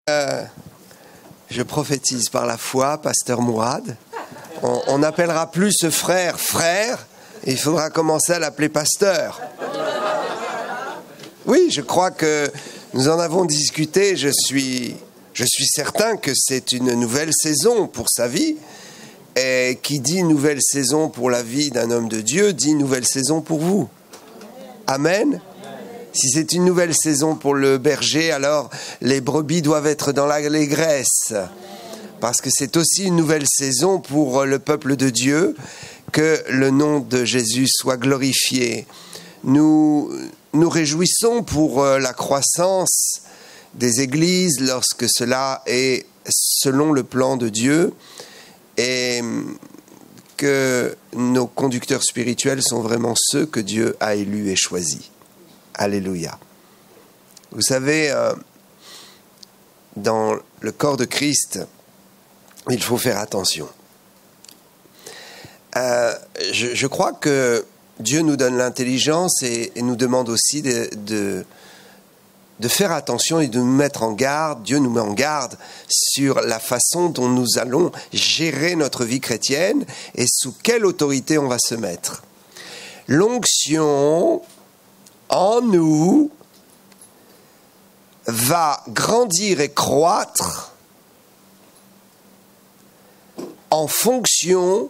Je prophétise par la foi, pasteur Mourad. On n'appellera plus ce frère frère, et il faudra commencer à l'appeler pasteur. Oui, je crois que nous en avons discuté. Je suis certain que c'est une nouvelle saison pour sa vie. Et qui dit nouvelle saison pour la vie d'un homme de Dieu, dit nouvelle saison pour vous. Amen. Si c'est une nouvelle saison pour le berger, alors les brebis doivent être dans l'allégresse. Parce que c'est aussi une nouvelle saison pour le peuple de Dieu, que le nom de Jésus soit glorifié. Nous nous réjouissons pour la croissance des églises lorsque cela est selon le plan de Dieu et que nos conducteurs spirituels sont vraiment ceux que Dieu a élus et choisis. Alléluia. Vous savez, dans le corps de Christ, il faut faire attention. Je crois que Dieu nous donne l'intelligence et nous demande aussi de faire attention et de nous mettre en garde. Dieu nous met en garde sur la façon dont nous allons gérer notre vie chrétienne et sous quelle autorité on va se mettre. L'onction en nous va grandir et croître en fonction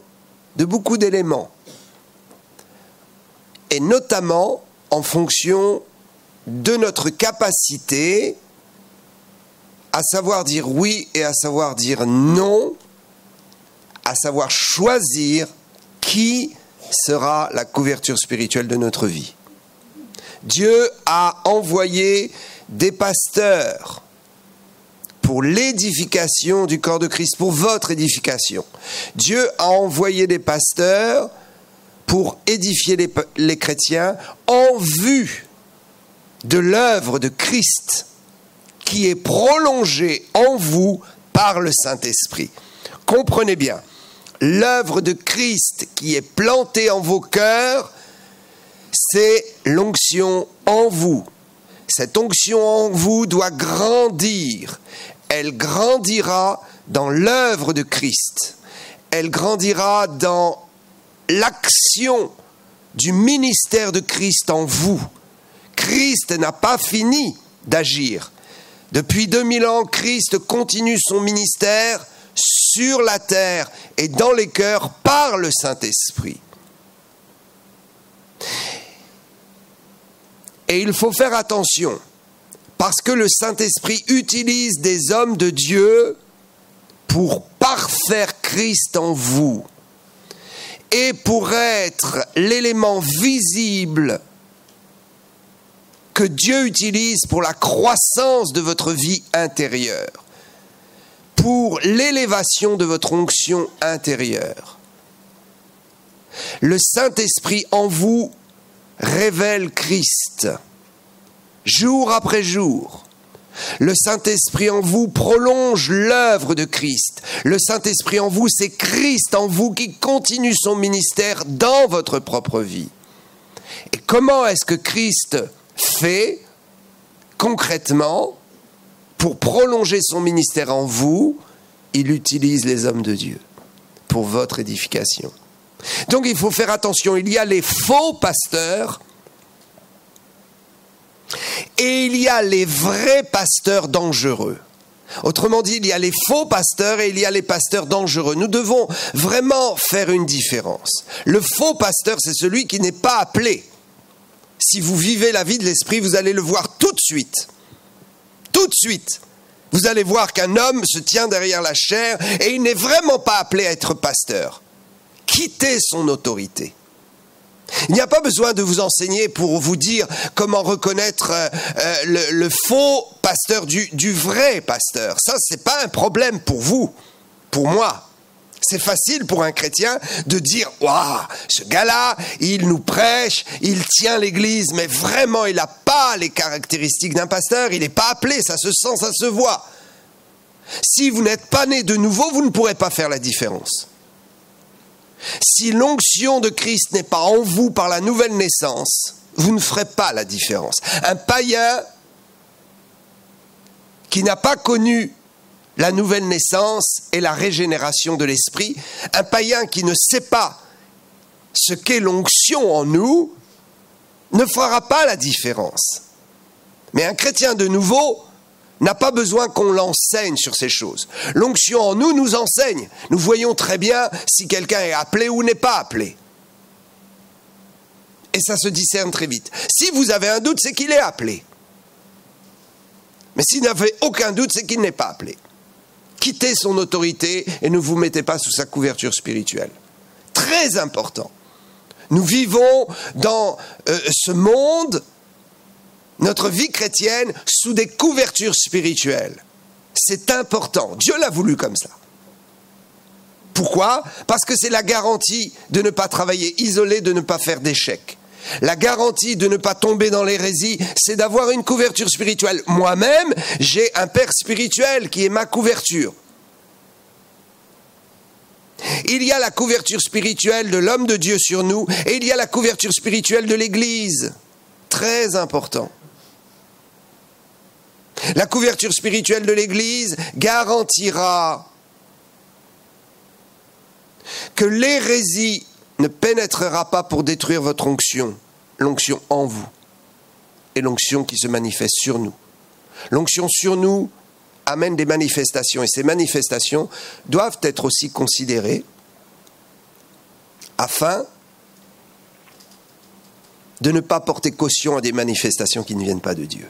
de beaucoup d'éléments, et notamment en fonction de notre capacité à savoir dire oui et à savoir dire non, à savoir choisir qui sera la couverture spirituelle de notre vie. Dieu a envoyé des pasteurs pour l'édification du corps de Christ, pour votre édification. Dieu a envoyé des pasteurs pour édifier les chrétiens en vue de l'œuvre de Christ qui est prolongée en vous par le Saint-Esprit. Comprenez bien, l'œuvre de Christ qui est plantée en vos cœurs, c'est l'onction en vous. Cette onction en vous doit grandir. Elle grandira dans l'œuvre de Christ. Elle grandira dans l'action du ministère de Christ en vous. Christ n'a pas fini d'agir. Depuis 2000 ans, Christ continue son ministère sur la terre et dans les cœurs par le Saint-Esprit. Et il faut faire attention, parce que le Saint-Esprit utilise des hommes de Dieu pour parfaire Christ en vous et pour être l'élément visible que Dieu utilise pour la croissance de votre vie intérieure, pour l'élévation de votre onction intérieure. Le Saint-Esprit en vous révèle Christ, jour après jour. Le Saint-Esprit en vous prolonge l'œuvre de Christ. Le Saint-Esprit en vous, c'est Christ en vous qui continue son ministère dans votre propre vie. Et comment est-ce que Christ fait concrètement pour prolonger son ministère en vous? Il utilise les hommes de Dieu pour votre édification. Donc il faut faire attention, il y a les faux pasteurs et il y a les vrais pasteurs dangereux. Autrement dit, il y a les faux pasteurs et il y a les pasteurs dangereux. Nous devons vraiment faire une différence. Le faux pasteur, c'est celui qui n'est pas appelé. Si vous vivez la vie de l'esprit, vous allez le voir tout de suite. Tout de suite. Vous allez voir qu'un homme se tient derrière la chair et il n'est vraiment pas appelé à être pasteur. Quittez son autorité. Il n'y a pas besoin de vous enseigner pour vous dire comment reconnaître le faux pasteur du vrai pasteur. Ça, c'est pas un problème pour vous, pour moi. C'est facile pour un chrétien de dire « Waouh, ce gars-là, il nous prêche, il tient l'église, mais vraiment, il n'a pas les caractéristiques d'un pasteur, il n'est pas appelé, ça se sent, ça se voit. » Si vous n'êtes pas né de nouveau, vous ne pourrez pas faire la différence. Si l'onction de Christ n'est pas en vous par la nouvelle naissance, vous ne ferez pas la différence. Un païen qui n'a pas connu la nouvelle naissance et la régénération de l'esprit, un païen qui ne sait pas ce qu'est l'onction en nous, ne fera pas la différence. Mais un chrétien de nouveau n'a pas besoin qu'on l'enseigne sur ces choses. L'onction en nous nous enseigne. Nous voyons très bien si quelqu'un est appelé ou n'est pas appelé. Et ça se discerne très vite. Si vous avez un doute, c'est qu'il est appelé. Mais s'il n'avait aucun doute, c'est qu'il n'est pas appelé. Quittez son autorité et ne vous mettez pas sous sa couverture spirituelle. Très important. Nous vivons dans ce monde, notre vie chrétienne, sous des couvertures spirituelles. C'est important. Dieu l'a voulu comme ça. Pourquoi ? Parce que c'est la garantie de ne pas travailler isolé, de ne pas faire d'échecs. La garantie de ne pas tomber dans l'hérésie, c'est d'avoir une couverture spirituelle. Moi-même, j'ai un père spirituel qui est ma couverture. Il y a la couverture spirituelle de l'homme de Dieu sur nous et il y a la couverture spirituelle de l'Église. Très important. La couverture spirituelle de l'Église garantira que l'hérésie ne pénétrera pas pour détruire votre onction, l'onction en vous et l'onction qui se manifeste sur nous. L'onction sur nous amène des manifestations et ces manifestations doivent être aussi considérées afin de ne pas porter caution à des manifestations qui ne viennent pas de Dieu.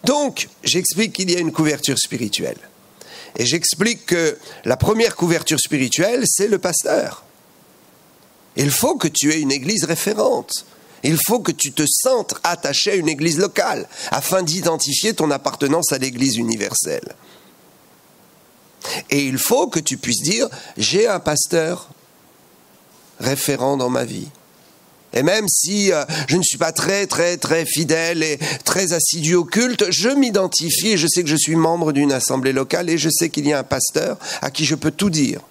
Donc, j'explique qu'il y a une couverture spirituelle. Et j'explique que la première couverture spirituelle, c'est le pasteur. Il faut que tu aies une église référente. Il faut que tu te sentes attaché à une église locale, afin d'identifier ton appartenance à l'église universelle. Et il faut que tu puisses dire, j'ai un pasteur référent dans ma vie. Et même si je ne suis pas très fidèle et très assidu au culte, je m'identifie et je sais que je suis membre d'une assemblée locale et je sais qu'il y a un pasteur à qui je peux tout dire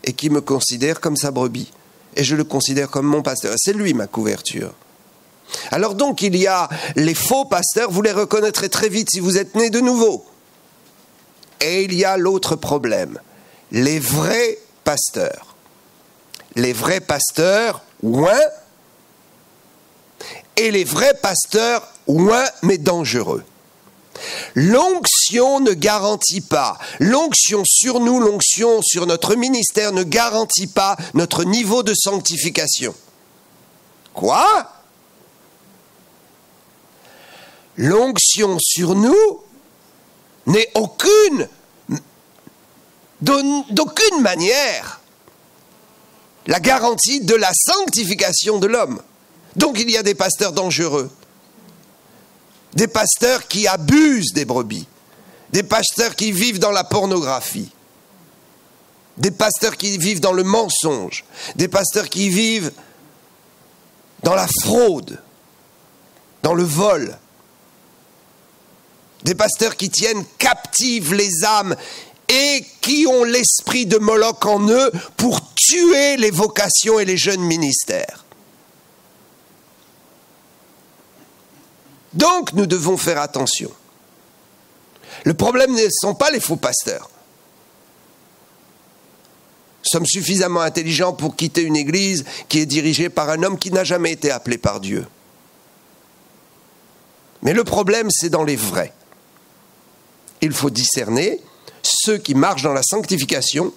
et qui me considère comme sa brebis. Et je le considère comme mon pasteur. C'est lui ma couverture. Alors donc il y a les faux pasteurs, vous les reconnaîtrez très vite si vous êtes nés de nouveau. Et il y a l'autre problème, les vrais pasteurs. Les vrais pasteurs, ouin, et les vrais pasteurs, ouin, mais dangereux. L'onction ne garantit pas, l'onction sur nous, l'onction sur notre ministère ne garantit pas notre niveau de sanctification. Quoi ? L'onction sur nous n'est d'aucune manière la garantie de la sanctification de l'homme. Donc il y a des pasteurs dangereux, des pasteurs qui abusent des brebis, des pasteurs qui vivent dans la pornographie, des pasteurs qui vivent dans le mensonge, des pasteurs qui vivent dans la fraude, dans le vol, des pasteurs qui tiennent captives les âmes et qui ont l'esprit de Moloch en eux pour tuer les vocations et les jeunes ministères. Donc nous devons faire attention. Le problème ne sont pas les faux pasteurs. Nous sommes suffisamment intelligents pour quitter une église qui est dirigée par un homme qui n'a jamais été appelé par Dieu. Mais le problème, c'est dans les vrais. Il faut discerner ceux qui marchent dans la sanctification,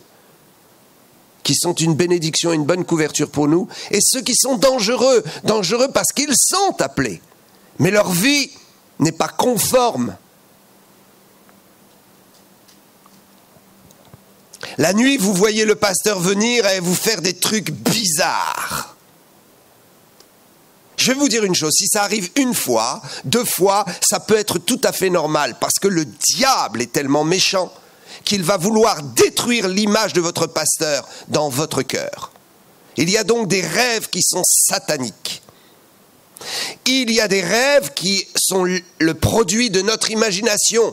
qui sont une bénédiction, une bonne couverture pour nous, et ceux qui sont dangereux parce qu'ils sont appelés. Mais leur vie n'est pas conforme. La nuit, vous voyez le pasteur venir et vous faire des trucs bizarres. Je vais vous dire une chose, si ça arrive une fois, 2 fois, ça peut être tout à fait normal, parce que le diable est tellement méchant qu'il va vouloir détruire l'image de votre pasteur dans votre cœur. Il y a donc des rêves qui sont sataniques. Il y a des rêves qui sont le produit de notre imagination.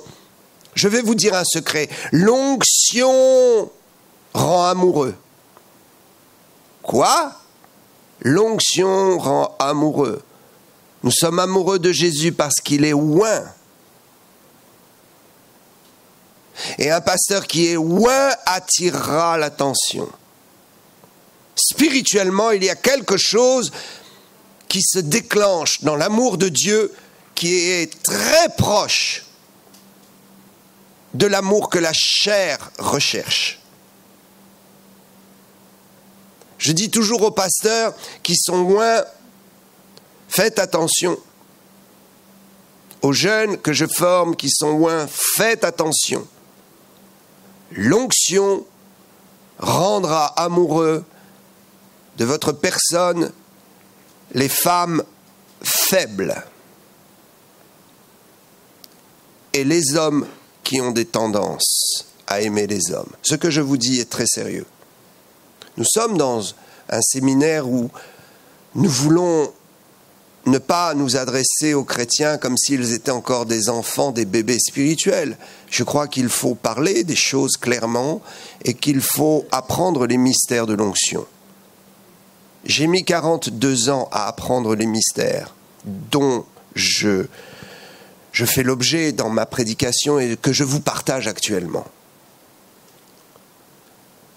Je vais vous dire un secret. L'onction rend amoureux. Quoi ? L'onction rend amoureux. Nous sommes amoureux de Jésus parce qu'il est oint. Et un pasteur qui est loin attirera l'attention. Spirituellement, il y a quelque chose qui se déclenche dans l'amour de Dieu qui est très proche de l'amour que la chair recherche. Je dis toujours aux pasteurs qui sont loin, faites attention. Aux jeunes que je forme qui sont loin, faites attention. L'onction rendra amoureux de votre personne les femmes faibles et les hommes qui ont des tendances à aimer les hommes. Ce que je vous dis est très sérieux. Nous sommes dans un séminaire où nous voulons ne pas nous adresser aux chrétiens comme s'ils étaient encore des enfants, des bébés spirituels. Je crois qu'il faut parler des choses clairement et qu'il faut apprendre les mystères de l'onction. J'ai mis 42 ans à apprendre les mystères dont je fais l'objet dans ma prédication et que je vous partage actuellement.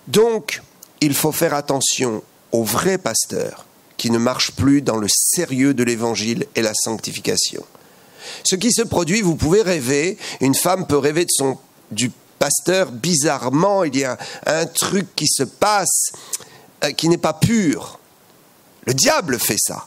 Donc, il faut faire attention aux vrais pasteurs qui ne marchent plus dans le sérieux de l'évangile et la sanctification. Ce qui se produit, vous pouvez rêver, une femme peut rêver du pasteur bizarrement, il y a un truc qui se passe qui n'est pas pur. Le diable fait ça.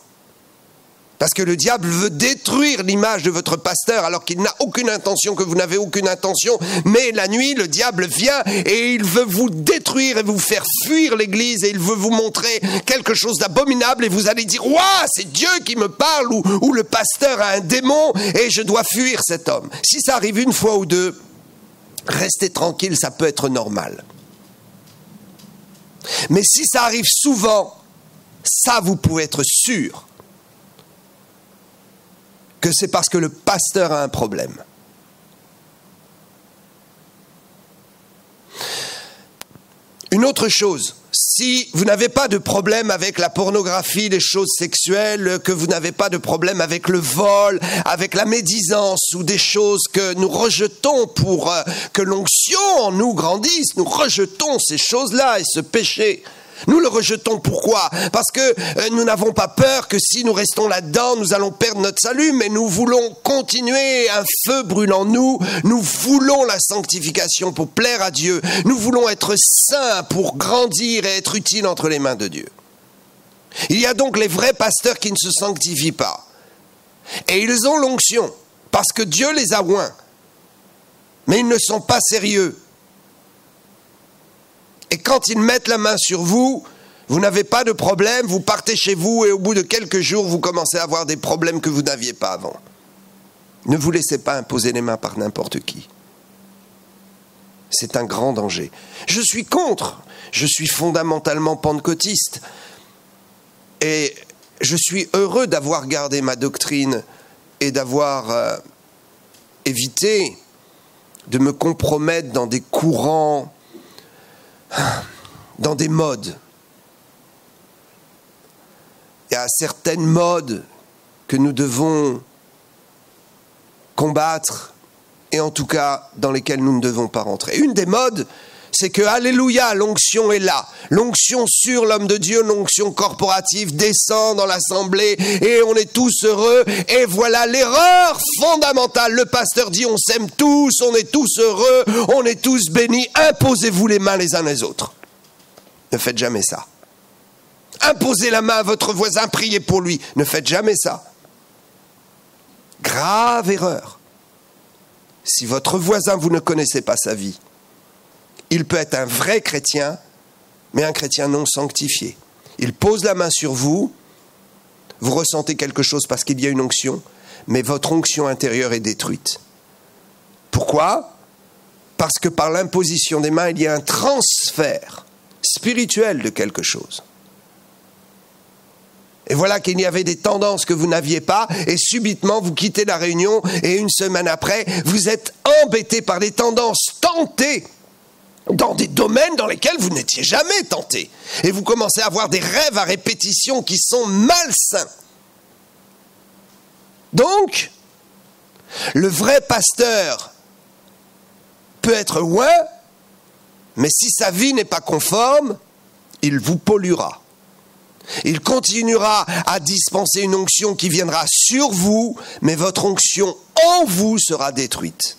Parce que le diable veut détruire l'image de votre pasteur alors qu'il n'a aucune intention, que vous n'avez aucune intention. Mais la nuit, le diable vient et il veut vous détruire et vous faire fuir l'église et il veut vous montrer quelque chose d'abominable et vous allez dire « Ouah, c'est Dieu qui me parle » ou « le pasteur a un démon et je dois fuir cet homme ». Si ça arrive une fois ou deux, restez tranquille, ça peut être normal. Mais si ça arrive souvent, ça vous pouvez être sûr que c'est parce que le pasteur a un problème. Une autre chose, si vous n'avez pas de problème avec la pornographie, les choses sexuelles, que vous n'avez pas de problème avec le vol, avec la médisance ou des choses que nous rejetons pour que l'onction en nous grandisse, nous rejetons ces choses-là et ce péché. Nous le rejetons, pourquoi? Parce que nous n'avons pas peur que si nous restons là-dedans, nous allons perdre notre salut, mais nous voulons continuer, un feu brûle en nous, nous voulons la sanctification pour plaire à Dieu, nous voulons être saints pour grandir et être utiles entre les mains de Dieu. Il y a donc les vrais pasteurs qui ne se sanctifient pas, et ils ont l'onction, parce que Dieu les a oints, mais ils ne sont pas sérieux. Et quand ils mettent la main sur vous, vous n'avez pas de problème, vous partez chez vous et au bout de quelques jours, vous commencez à avoir des problèmes que vous n'aviez pas avant. Ne vous laissez pas imposer les mains par n'importe qui. C'est un grand danger. Je suis contre, je suis fondamentalement pentecôtiste. Et je suis heureux d'avoir gardé ma doctrine et d'avoir évité de me compromettre dans des courants, dans des modes. Il y a certaines modes que nous devons combattre et en tout cas dans lesquelles nous ne devons pas rentrer. Une des modes, c'est que, alléluia, l'onction est là. L'onction sur l'homme de Dieu, l'onction corporative descend dans l'assemblée et on est tous heureux. Et voilà l'erreur fondamentale. Le pasteur dit on s'aime tous, on est tous heureux, on est tous bénis. Imposez-vous les mains les uns les autres. Ne faites jamais ça. Imposez la main à votre voisin, priez pour lui. Ne faites jamais ça. Grave erreur. Si votre voisin, vous ne connaissez pas sa vie, il peut être un vrai chrétien, mais un chrétien non sanctifié. Il pose la main sur vous, vous ressentez quelque chose parce qu'il y a une onction, mais votre onction intérieure est détruite. Pourquoi? Parce que par l'imposition des mains, il y a un transfert spirituel de quelque chose. Et voilà qu'il y avait des tendances que vous n'aviez pas, et subitement vous quittez la réunion, et une semaine après, vous êtes embêté par des tendances tentées dans des domaines dans lesquels vous n'étiez jamais tenté. Et vous commencez à avoir des rêves à répétition qui sont malsains. Donc, le vrai pasteur peut être oint, mais si sa vie n'est pas conforme, il vous polluera. Il continuera à dispenser une onction qui viendra sur vous, mais votre onction en vous sera détruite.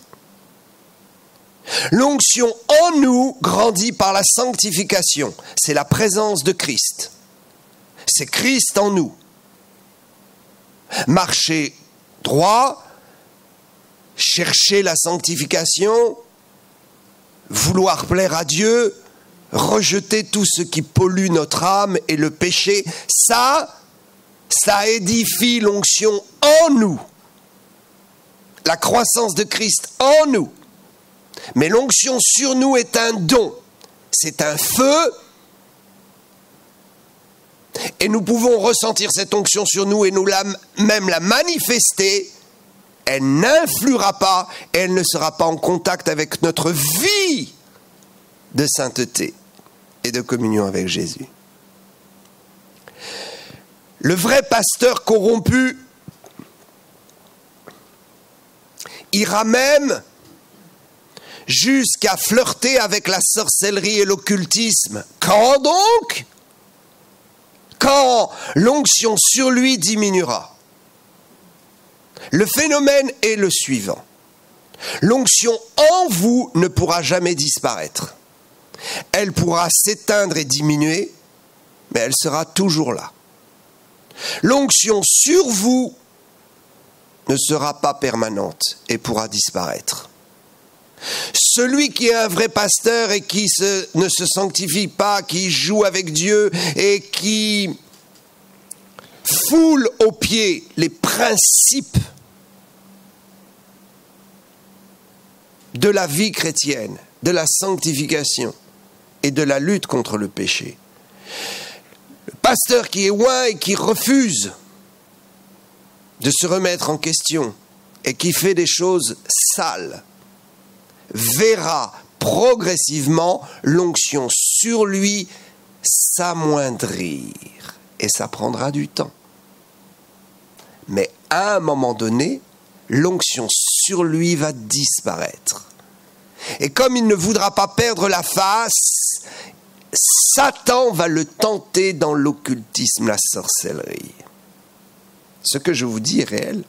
L'onction en nous grandit par la sanctification. C'est la présence de Christ. C'est Christ en nous. Marcher droit, chercher la sanctification, vouloir plaire à Dieu, rejeter tout ce qui pollue notre âme et le péché, ça édifie l'onction en nous. La croissance de Christ en nous. Mais l'onction sur nous est un don. C'est un feu. Et nous pouvons ressentir cette onction sur nous et nous même la manifester. Elle n'influera pas et elle ne sera pas en contact avec notre vie de sainteté et de communion avec Jésus. Le vrai pasteur corrompu ira même jusqu'à flirter avec la sorcellerie et l'occultisme. Quand donc? Quand l'onction sur lui diminuera. Le phénomène est le suivant. L'onction en vous ne pourra jamais disparaître. Elle pourra s'éteindre et diminuer, mais elle sera toujours là. L'onction sur vous ne sera pas permanente et pourra disparaître. Celui qui est un vrai pasteur et qui ne se sanctifie pas, qui joue avec Dieu et qui foule aux pieds les principes de la vie chrétienne, de la sanctification et de la lutte contre le péché. Le pasteur qui est oint et qui refuse de se remettre en question et qui fait des choses sales, verra progressivement l'onction sur lui s'amoindrir. Et ça prendra du temps. Mais à un moment donné, l'onction sur lui va disparaître. Et comme il ne voudra pas perdre la face, Satan va le tenter dans l'occultisme, la sorcellerie. Ce que je vous dis est réel.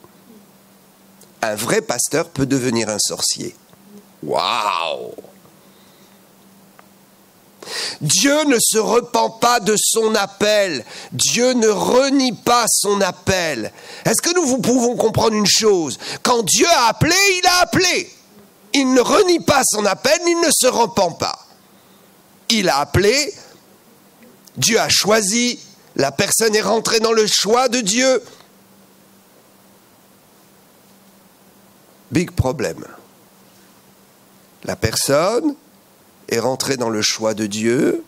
Un vrai pasteur peut devenir un sorcier. Waouh! Dieu ne se repent pas de son appel. Dieu ne renie pas son appel. Est-ce que nous pouvons comprendre une chose? Quand Dieu a appelé, il a appelé. Il ne renie pas son appel, il ne se repent pas. Il a appelé, Dieu a choisi, la personne est rentrée dans le choix de Dieu. Big problème. La personne est rentrée dans le choix de Dieu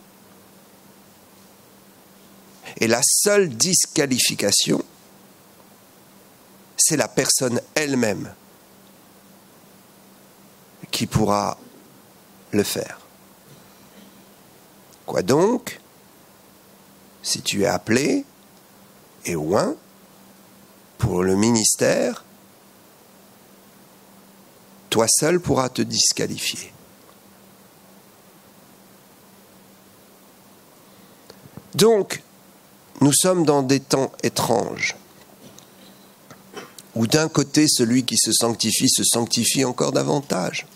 et la seule disqualification, c'est la personne elle-même qui pourra le faire. Quoi donc? Si tu es appelé et oint pour le ministère, toi seul pourras te disqualifier. Donc, nous sommes dans des temps étranges, où d'un côté, celui qui se sanctifie encore davantage,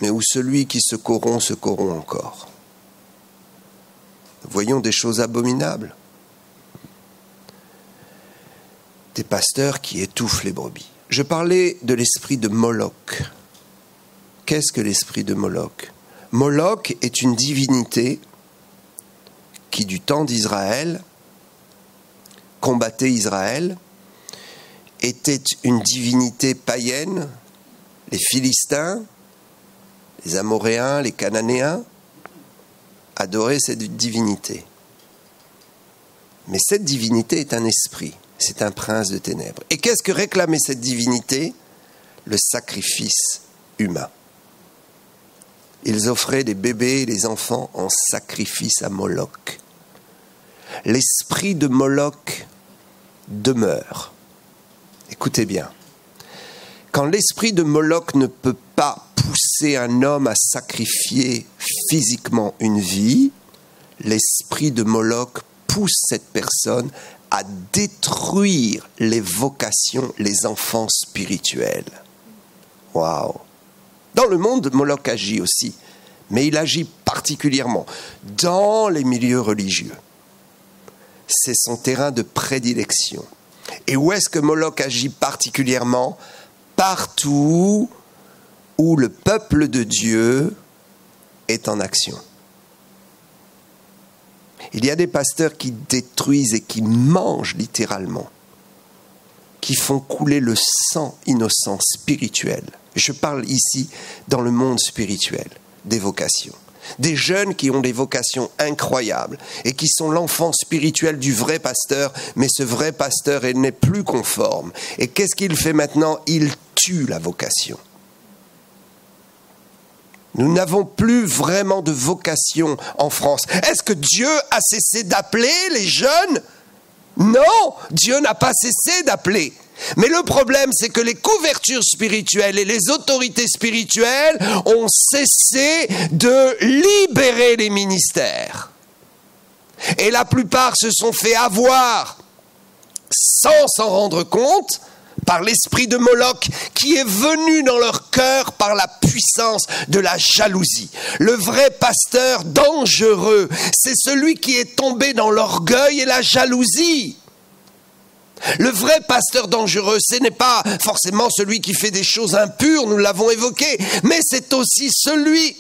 mais où celui qui se corrompt encore. Nous voyons des choses abominables. Des pasteurs qui étouffent les brebis. Je parlais de l'esprit de Moloch. Qu'est-ce que l'esprit de Moloch? Moloch est une divinité qui, du temps d'Israël, combattait Israël, était une divinité païenne. Les Philistins, les Amoréens, les Cananéens adoraient cette divinité. Mais cette divinité est un esprit, c'est un prince de ténèbres. Et qu'est-ce que réclamait cette divinité? Le sacrifice humain. Ils offraient des bébés et des enfants en sacrifice à Moloch. L'esprit de Moloch demeure. Écoutez bien. Quand l'esprit de Moloch ne peut pas pousser pousser un homme à sacrifier physiquement une vie, l'esprit de Moloch pousse cette personne à détruire les vocations, les enfants spirituels. Waouh! Dans le monde, Moloch agit aussi, mais il agit particulièrement dans les milieux religieux. C'est son terrain de prédilection. Et où est-ce que Moloch agit particulièrement? Partout où le peuple de Dieu est en action. Il y a des pasteurs qui détruisent et qui mangent littéralement, qui font couler le sang innocent spirituel. Je parle ici dans le monde spirituel, des vocations. Des jeunes qui ont des vocations incroyables et qui sont l'enfant spirituel du vrai pasteur, mais ce vrai pasteur n'est plus conforme. Et qu'est-ce qu'il fait maintenant? Il tue la vocation. Nous n'avons plus vraiment de vocation en France. Est-ce que Dieu a cessé d'appeler les jeunes? Non, Dieu n'a pas cessé d'appeler. Mais le problème, c'est que les couvertures spirituelles et les autorités spirituelles ont cessé de libérer les ministères. Et la plupart se sont fait avoir, sans s'en rendre compte, par l'esprit de Moloch qui est venu dans leur cœur par la puissance de la jalousie. Le vrai pasteur dangereux, c'est celui qui est tombé dans l'orgueil et la jalousie. Le vrai pasteur dangereux, ce n'est pas forcément celui qui fait des choses impures, nous l'avons évoqué, mais c'est aussi celui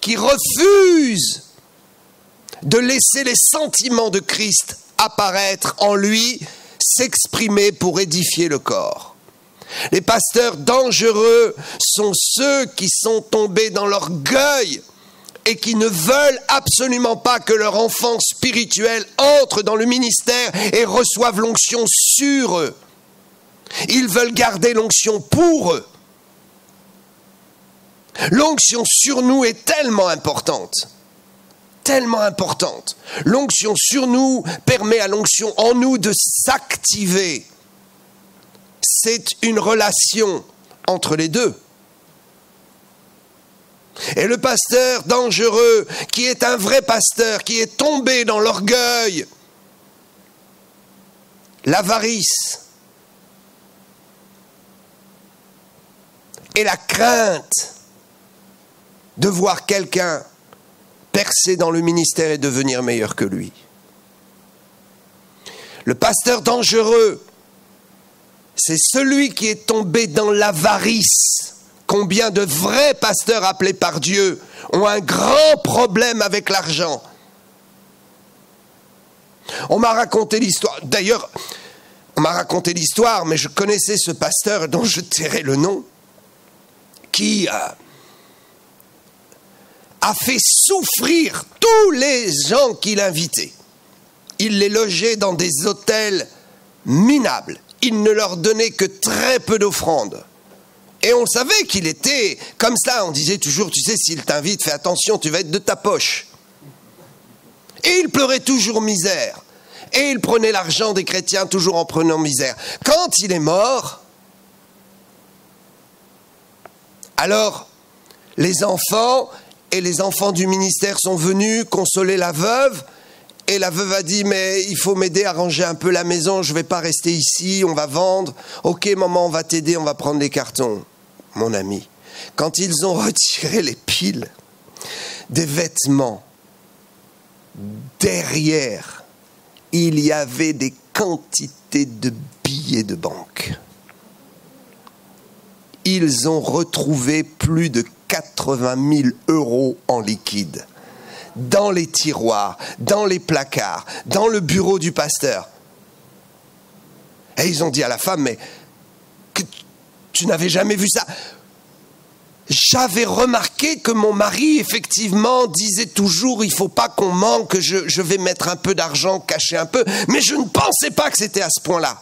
qui refuse de laisser les sentiments de Christ apparaître en lui, s'exprimer pour édifier le corps. Les pasteurs dangereux sont ceux qui sont tombés dans l'orgueil et qui ne veulent absolument pas que leur enfant spirituel entre dans le ministère et reçoive l'onction sur eux. Ils veulent garder l'onction pour eux. L'onction sur nous est tellement importante. Tellement importante. L'onction sur nous permet à l'onction en nous de s'activer. C'est une relation entre les deux. Et le pasteur dangereux, qui est un vrai pasteur, qui est tombé dans l'orgueil, l'avarice et la crainte de voir quelqu'un percer dans le ministère et devenir meilleur que lui. Le pasteur dangereux, c'est celui qui est tombé dans l'avarice. Combien de vrais pasteurs appelés par Dieu ont un grand problème avec l'argent? On m'a raconté l'histoire. D'ailleurs, on m'a raconté l'histoire, mais je connaissais ce pasteur dont je tairai le nom, qui a fait souffrir tous les gens qu'il invitait. Il les logeait dans des hôtels minables. Il ne leur donnait que très peu d'offrandes. Et on savait qu'il était comme ça. On disait toujours, tu sais, s'il t'invite, fais attention, tu vas être de ta poche. Et il pleurait toujours misère. Et il prenait l'argent des chrétiens toujours en prenant misère. Quand il est mort, alors les enfants et les enfants du ministère sont venus consoler la veuve. Et la veuve a dit, mais il faut m'aider à ranger un peu la maison, je ne vais pas rester ici, on va vendre. Ok maman, on va t'aider, on va prendre les cartons. Mon ami, quand ils ont retiré les piles des vêtements, derrière, il y avait des quantités de billets de banque. Ils ont retrouvé plus de 80 000 € en liquide. Dans les tiroirs, dans les placards, dans le bureau du pasteur. Et ils ont dit à la femme, mais que tu n'avais jamais vu ça? J'avais remarqué que mon mari, effectivement, disait toujours, il ne faut pas qu'on manque, je vais mettre un peu d'argent, cacher un peu, mais je ne pensais pas que c'était à ce point-là.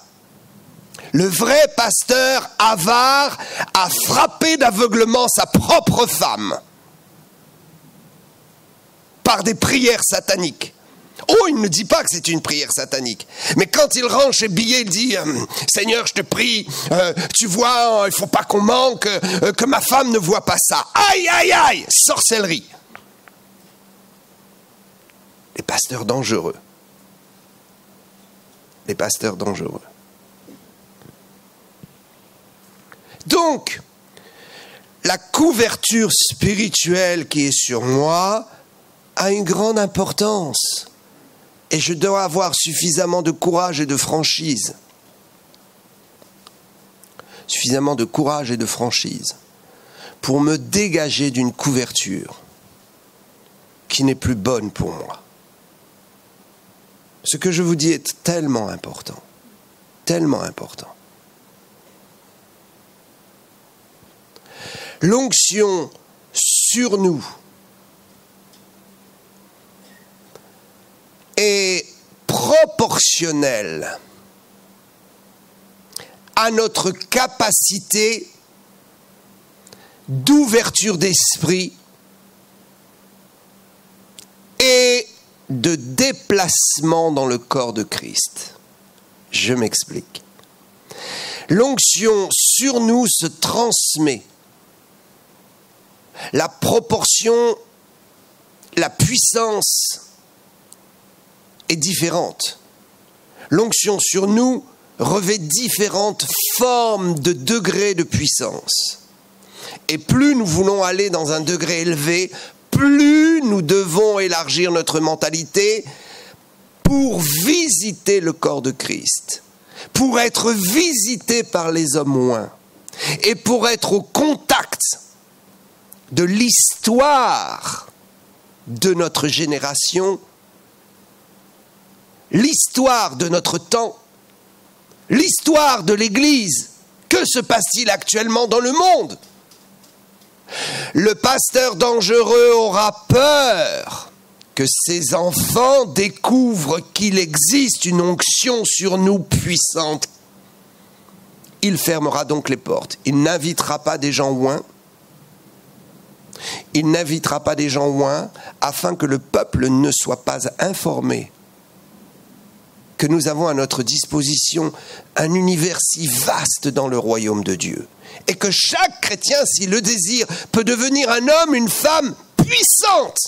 Le vrai pasteur avare a frappé d'aveuglement sa propre femme par des prières sataniques. Oh, il ne dit pas que c'est une prière satanique. Mais quand il range ses billets, il dit « Seigneur, je te prie, tu vois, il ne faut pas qu'on manque, que ma femme ne voit pas ça. Aïe, aïe, aïe !» Sorcellerie. Les pasteurs dangereux. Les pasteurs dangereux. Donc, la couverture spirituelle qui est sur moi a une grande importance. Et je dois avoir suffisamment de courage et de franchise. Suffisamment de courage et de franchise pour me dégager d'une couverture qui n'est plus bonne pour moi. Ce que je vous dis est tellement important. Tellement important. L'onction sur nous est proportionnelle à notre capacité d'ouverture d'esprit et de déplacement dans le corps de Christ. Je m'explique. L'onction sur nous se transmet. La proportion, la puissance est différente. L'onction sur nous revêt différentes formes de degrés de puissance. Et plus nous voulons aller dans un degré élevé, plus nous devons élargir notre mentalité pour visiter le corps de Christ, pour être visité par les hommes oints et pour être au contact de l'histoire de notre génération, l'histoire de notre temps, l'histoire de l'Église. Que se passe-t-il actuellement dans le monde ? Le pasteur dangereux aura peur que ses enfants découvrent qu'il existe une onction sur nous puissante. Il fermera donc les portes. Il n'invitera pas des gens oints. Il n'invitera pas des gens oints afin que le peuple ne soit pas informé que nous avons à notre disposition un univers si vaste dans le royaume de Dieu. Et que chaque chrétien, s'il le désire, peut devenir un homme, une femme puissante.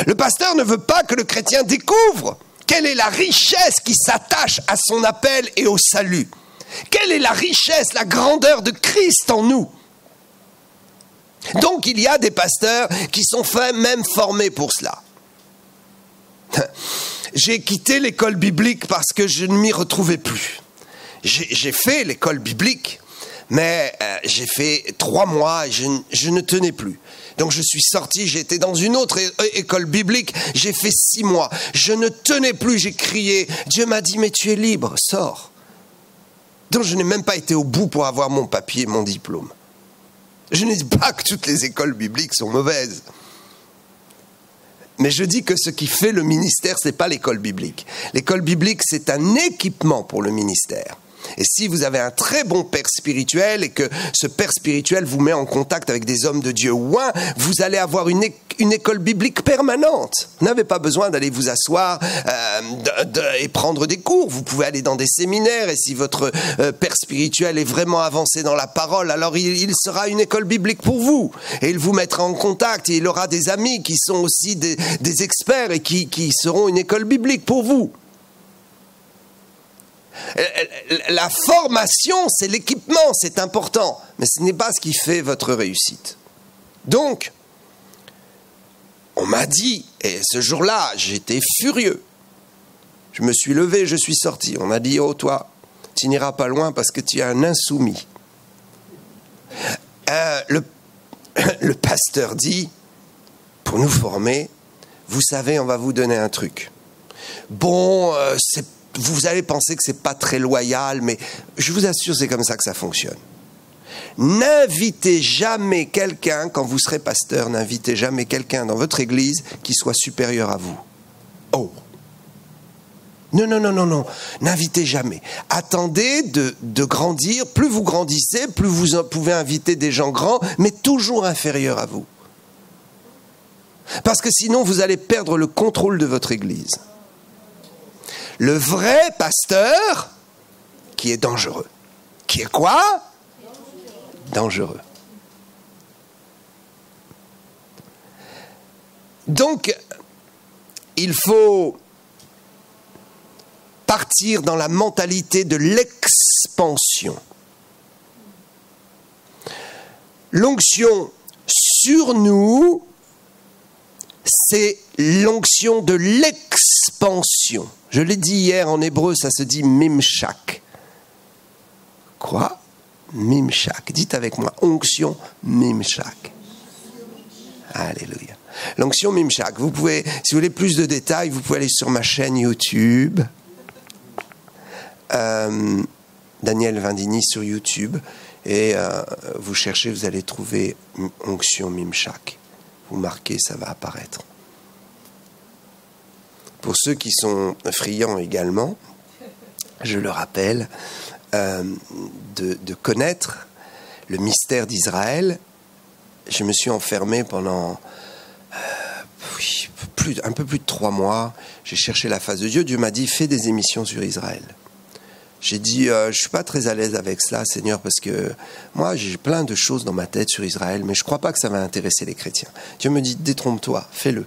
Le pasteur ne veut pas que le chrétien découvre quelle est la richesse qui s'attache à son appel et au salut. Quelle est la richesse, la grandeur de Christ en nous. Donc il y a des pasteurs qui sont même formés pour cela. J'ai quitté l'école biblique parce que je ne m'y retrouvais plus. J'ai fait l'école biblique, mais j'ai fait 3 mois et je ne tenais plus. Donc je suis sorti, j'ai été dans une autre école biblique, j'ai fait 6 mois. Je ne tenais plus, j'ai crié. Dieu m'a dit, mais tu es libre, sors. Donc je n'ai même pas été au bout pour avoir mon papier, mon diplôme. Je ne dis pas que toutes les écoles bibliques sont mauvaises. Mais je dis que ce qui fait le ministère, ce n'est pas l'école biblique. L'école biblique, c'est un équipement pour le ministère. Et si vous avez un très bon père spirituel et que ce père spirituel vous met en contact avec des hommes de Dieu ouins, vous allez avoir une école biblique permanente. Vous n'avez pas besoin d'aller vous asseoir et prendre des cours. Vous pouvez aller dans des séminaires et si votre père spirituel est vraiment avancé dans la parole, alors il sera une école biblique pour vous. Et il vous mettra en contact et il aura des amis qui sont aussi des experts et qui seront une école biblique pour vous. La formation, c'est l'équipement, c'est important, mais ce n'est pas ce qui fait votre réussite. Donc, on m'a dit, et ce jour-là, j'étais furieux. Je me suis levé, je suis sorti. On m'a dit, oh toi, tu n'iras pas loin parce que tu es un insoumis. Le pasteur dit, pour nous former, vous savez, on va vous donner un truc. Bon, vous allez penser que c'est pas très loyal, mais je vous assure, c'est comme ça que ça fonctionne. N'invitez jamais quelqu'un, quand vous serez pasteur, n'invitez jamais quelqu'un dans votre église qui soit supérieur à vous. Oh! Non, n'invitez jamais. Attendez de grandir. Plus vous grandissez, plus vous pouvez inviter des gens grands, mais toujours inférieurs à vous. Parce que sinon, vous allez perdre le contrôle de votre église. Le vrai pasteur, qui est dangereux. Qui est quoi? Dangereux. Donc, il faut partir dans la mentalité de l'expansion. L'onction sur nous, c'est l'onction de l'expansion. Je l'ai dit hier, en hébreu, ça se dit mimshak. Quoi? Mimshak. Dites avec moi, onction mimshak. Alléluia. L'onction mimshak. Vous pouvez, si vous voulez plus de détails, vous pouvez aller sur ma chaîne YouTube. Daniel Vindini sur YouTube. Et vous cherchez, vous allez trouver onction mimshak. Vous marquez, ça va apparaître. Pour ceux qui sont friands également, je le rappelle, de connaître le mystère d'Israël. Je me suis enfermé pendant un peu plus de 3 mois. J'ai cherché la face de Dieu. Dieu m'a dit, fais des émissions sur Israël. J'ai dit, je ne suis pas très à l'aise avec cela, Seigneur, parce que moi, j'ai plein de choses dans ma tête sur Israël, mais je ne crois pas que ça va intéresser les chrétiens. Dieu me dit, détrompe-toi, fais-le.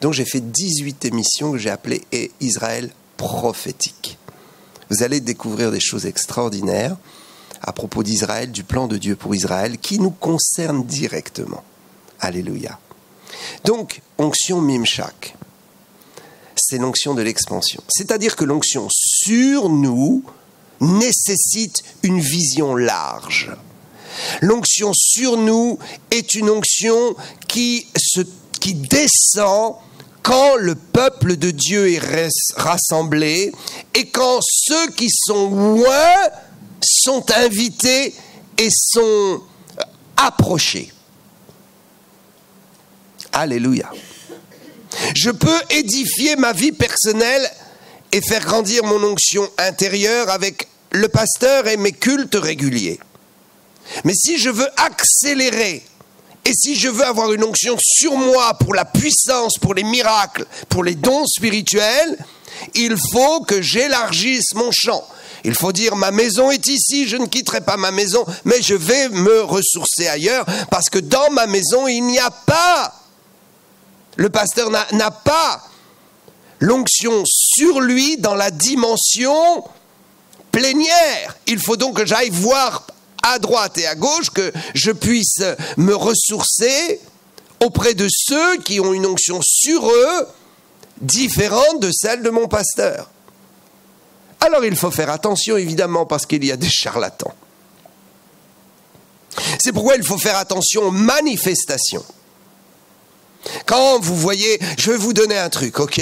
Donc j'ai fait 18 émissions que j'ai appelées « Israël prophétique ». Vous allez découvrir des choses extraordinaires à propos d'Israël, du plan de Dieu pour Israël, qui nous concerne directement. Alléluia. Donc, onction mimshak, c'est l'onction de l'expansion. C'est-à-dire que l'onction sur nous nécessite une vision large. L'onction sur nous est une onction qui descend quand le peuple de Dieu est rassemblé et quand ceux qui sont loin sont invités et sont approchés. Alléluia. Je peux édifier ma vie personnelle et faire grandir mon onction intérieure avec le pasteur et mes cultes réguliers. Mais si je veux accélérer et si je veux avoir une onction sur moi pour la puissance, pour les miracles, pour les dons spirituels, il faut que j'élargisse mon champ. Il faut dire, ma maison est ici, je ne quitterai pas ma maison, mais je vais me ressourcer ailleurs, parce que dans ma maison, il n'y a pas, le pasteur n'a pas l'onction sur lui dans la dimension plénière. Il faut donc que j'aille voir à droite et à gauche, que je puisse me ressourcer auprès de ceux qui ont une onction sur eux différente de celle de mon pasteur. Alors il faut faire attention évidemment parce qu'il y a des charlatans. C'est pourquoi il faut faire attention aux manifestations. Quand vous voyez, je vais vous donner un truc, ok?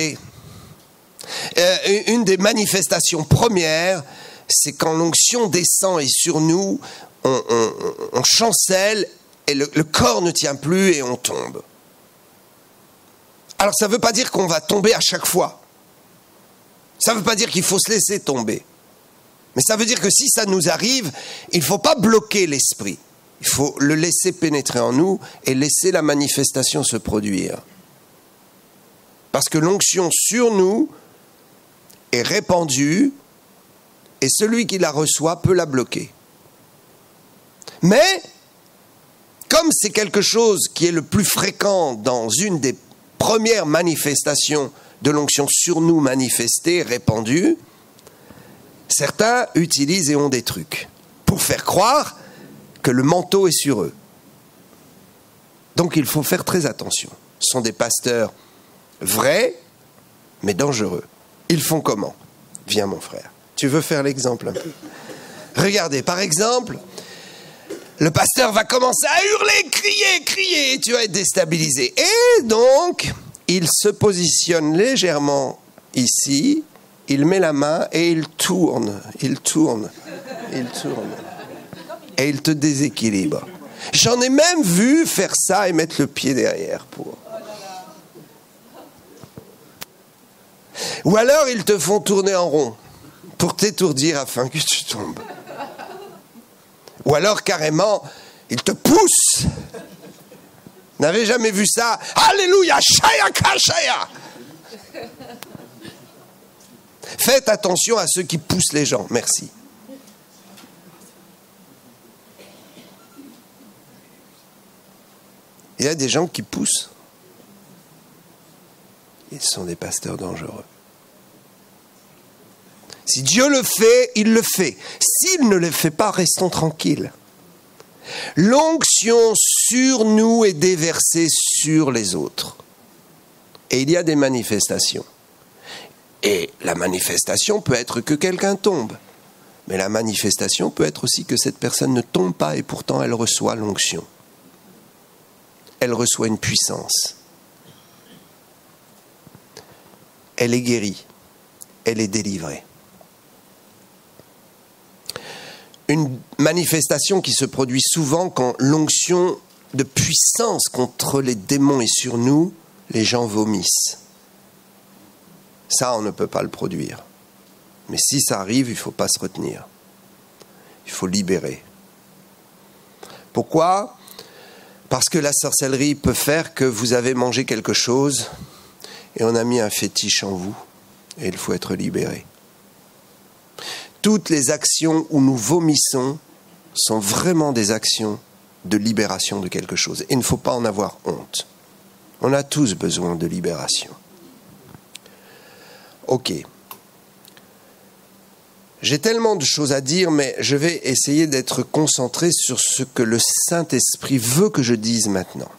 Une des manifestations premières, c'est quand l'onction descend et sur nous, on chancelle et le corps ne tient plus et on tombe. Alors ça ne veut pas dire qu'on va tomber à chaque fois. Ça ne veut pas dire qu'il faut se laisser tomber. Mais ça veut dire que si ça nous arrive, il ne faut pas bloquer l'esprit. Il faut le laisser pénétrer en nous et laisser la manifestation se produire. Parce que l'onction sur nous est répandue et celui qui la reçoit peut la bloquer. Mais, comme c'est quelque chose qui est le plus fréquent dans une des premières manifestations de l'onction sur nous manifestée, répandue, certains utilisent et ont des trucs pour faire croire que le manteau est sur eux. Donc il faut faire très attention. Ce sont des pasteurs vrais, mais dangereux. Ils font comment? Viens mon frère. Tu veux faire l'exemple un peu? Regardez, par exemple, le pasteur va commencer à hurler, crier, et tu vas être déstabilisé. Et donc, il se positionne légèrement ici, il met la main et il tourne. Et il te déséquilibre. J'en ai même vu faire ça et mettre le pied derrière pour... Ou alors ils te font tourner en rond pour t'étourdir afin que tu tombes. Ou alors carrément, ils te poussent N'avez jamais vu ça? Alléluia, shaya kashaya. Faites attention à ceux qui poussent les gens. Merci. Il y a des gens qui poussent. Ils sont des pasteurs dangereux. Si Dieu le fait, il le fait. S'il ne le fait pas, restons tranquilles. L'onction sur nous est déversée sur les autres. Et il y a des manifestations. Et la manifestation peut être que quelqu'un tombe. Mais la manifestation peut être aussi que cette personne ne tombe pas et pourtant elle reçoit l'onction. Elle reçoit une puissance. Elle est guérie. Elle est délivrée. Une manifestation qui se produit souvent quand l'onction de puissance contre les démons est sur nous, les gens vomissent. Ça, on ne peut pas le produire. Mais si ça arrive, il ne faut pas se retenir. Il faut libérer. Pourquoi ? Parce que la sorcellerie peut faire que vous avez mangé quelque chose et on a mis un fétiche en vous et il faut être libéré. Toutes les actions où nous vomissons sont vraiment des actions de libération de quelque chose. Et il ne faut pas en avoir honte. On a tous besoin de libération. Ok. J'ai tellement de choses à dire, mais je vais essayer d'être concentré sur ce que le Saint-Esprit veut que je dise maintenant.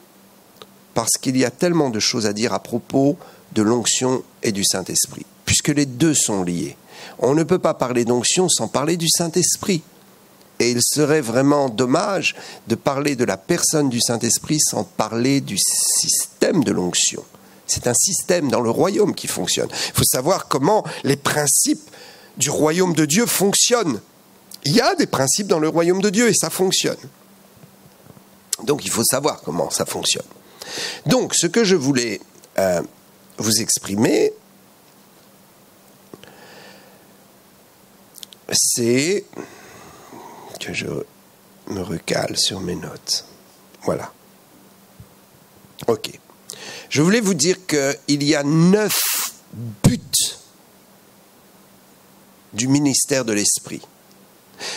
Parce qu'il y a tellement de choses à dire à propos de l'onction et du Saint-Esprit, puisque les deux sont liés. On ne peut pas parler d'onction sans parler du Saint-Esprit. Et il serait vraiment dommage de parler de la personne du Saint-Esprit sans parler du système de l'onction. C'est un système dans le royaume qui fonctionne. Il faut savoir comment les principes du royaume de Dieu fonctionnent. Il y a des principes dans le royaume de Dieu et ça fonctionne. Donc il faut savoir comment ça fonctionne. Donc ce que je voulais vous exprimer, c'est que je me recale sur mes notes. Voilà. Ok. Je voulais vous dire qu'il y a 9 buts du ministère de l'Esprit.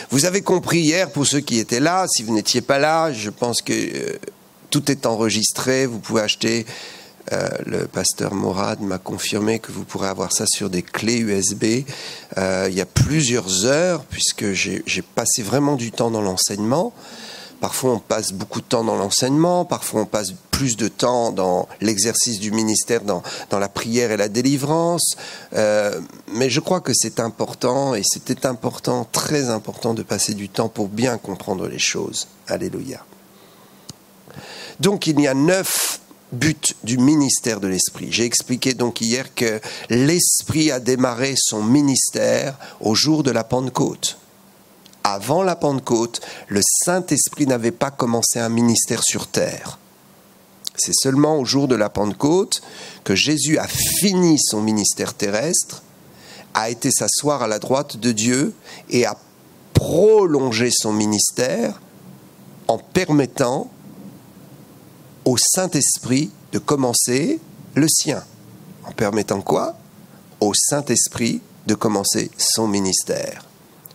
Vous avez compris hier, pour ceux qui étaient là, si vous n'étiez pas là, je pense que tout est enregistré, vous pouvez acheter, le pasteur Morad m'a confirmé que vous pourrez avoir ça sur des clés USB. Il y a plusieurs heures, puisque j'ai passé vraiment du temps dans l'enseignement. Parfois on passe beaucoup de temps dans l'enseignement, parfois on passe plus de temps dans l'exercice du ministère, dans la prière et la délivrance. Mais je crois que c'est important, et c'était important, très important de passer du temps pour bien comprendre les choses. Alléluia. Donc il y a 9 buts du ministère de l'Esprit. J'ai expliqué donc hier que l'Esprit a démarré son ministère au jour de la Pentecôte. Avant la Pentecôte, le Saint-Esprit n'avait pas commencé un ministère sur terre. C'est seulement au jour de la Pentecôte que Jésus a fini son ministère terrestre, a été s'asseoir à la droite de Dieu et a prolongé son ministère en permettant au Saint-Esprit de commencer le sien. En permettant quoi ? Au Saint-Esprit de commencer son ministère.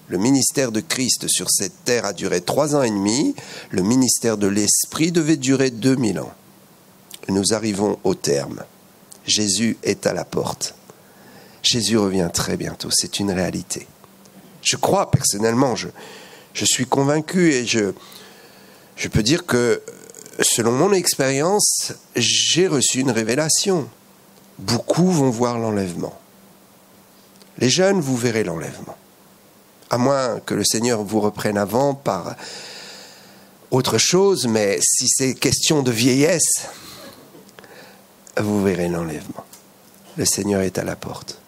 Le ministère de Christ sur cette terre a duré 3 ans et demi. Le ministère de l'Esprit devait durer 2000 ans. Nous arrivons au terme. Jésus est à la porte. Jésus revient très bientôt. C'est une réalité. Je crois personnellement, je suis convaincu et je peux dire que selon mon expérience, j'ai reçu une révélation. Beaucoup vont voir l'enlèvement. Les jeunes, vous verrez l'enlèvement. À moins que le Seigneur vous reprenne avant par autre chose, mais si c'est question de vieillesse, vous verrez l'enlèvement. Le Seigneur est à la porte.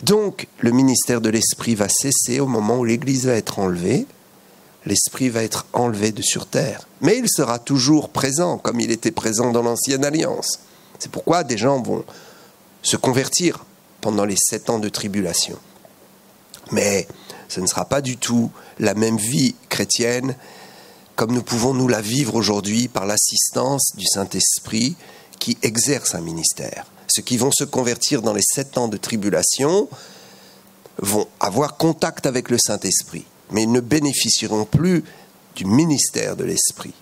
Donc, le ministère de l'Esprit va cesser au moment où l'Église va être enlevée. L'Esprit va être enlevé de sur terre. Mais il sera toujours présent, comme il était présent dans l'Ancienne Alliance. C'est pourquoi des gens vont se convertir pendant les 7 ans de tribulation. Mais ce ne sera pas du tout la même vie chrétienne comme nous pouvons nous la vivre aujourd'hui par l'assistance du Saint-Esprit qui exerce un ministère. Ceux qui vont se convertir dans les 7 ans de tribulation vont avoir contact avec le Saint-Esprit, mais ils ne bénéficieront plus du ministère de l'Esprit.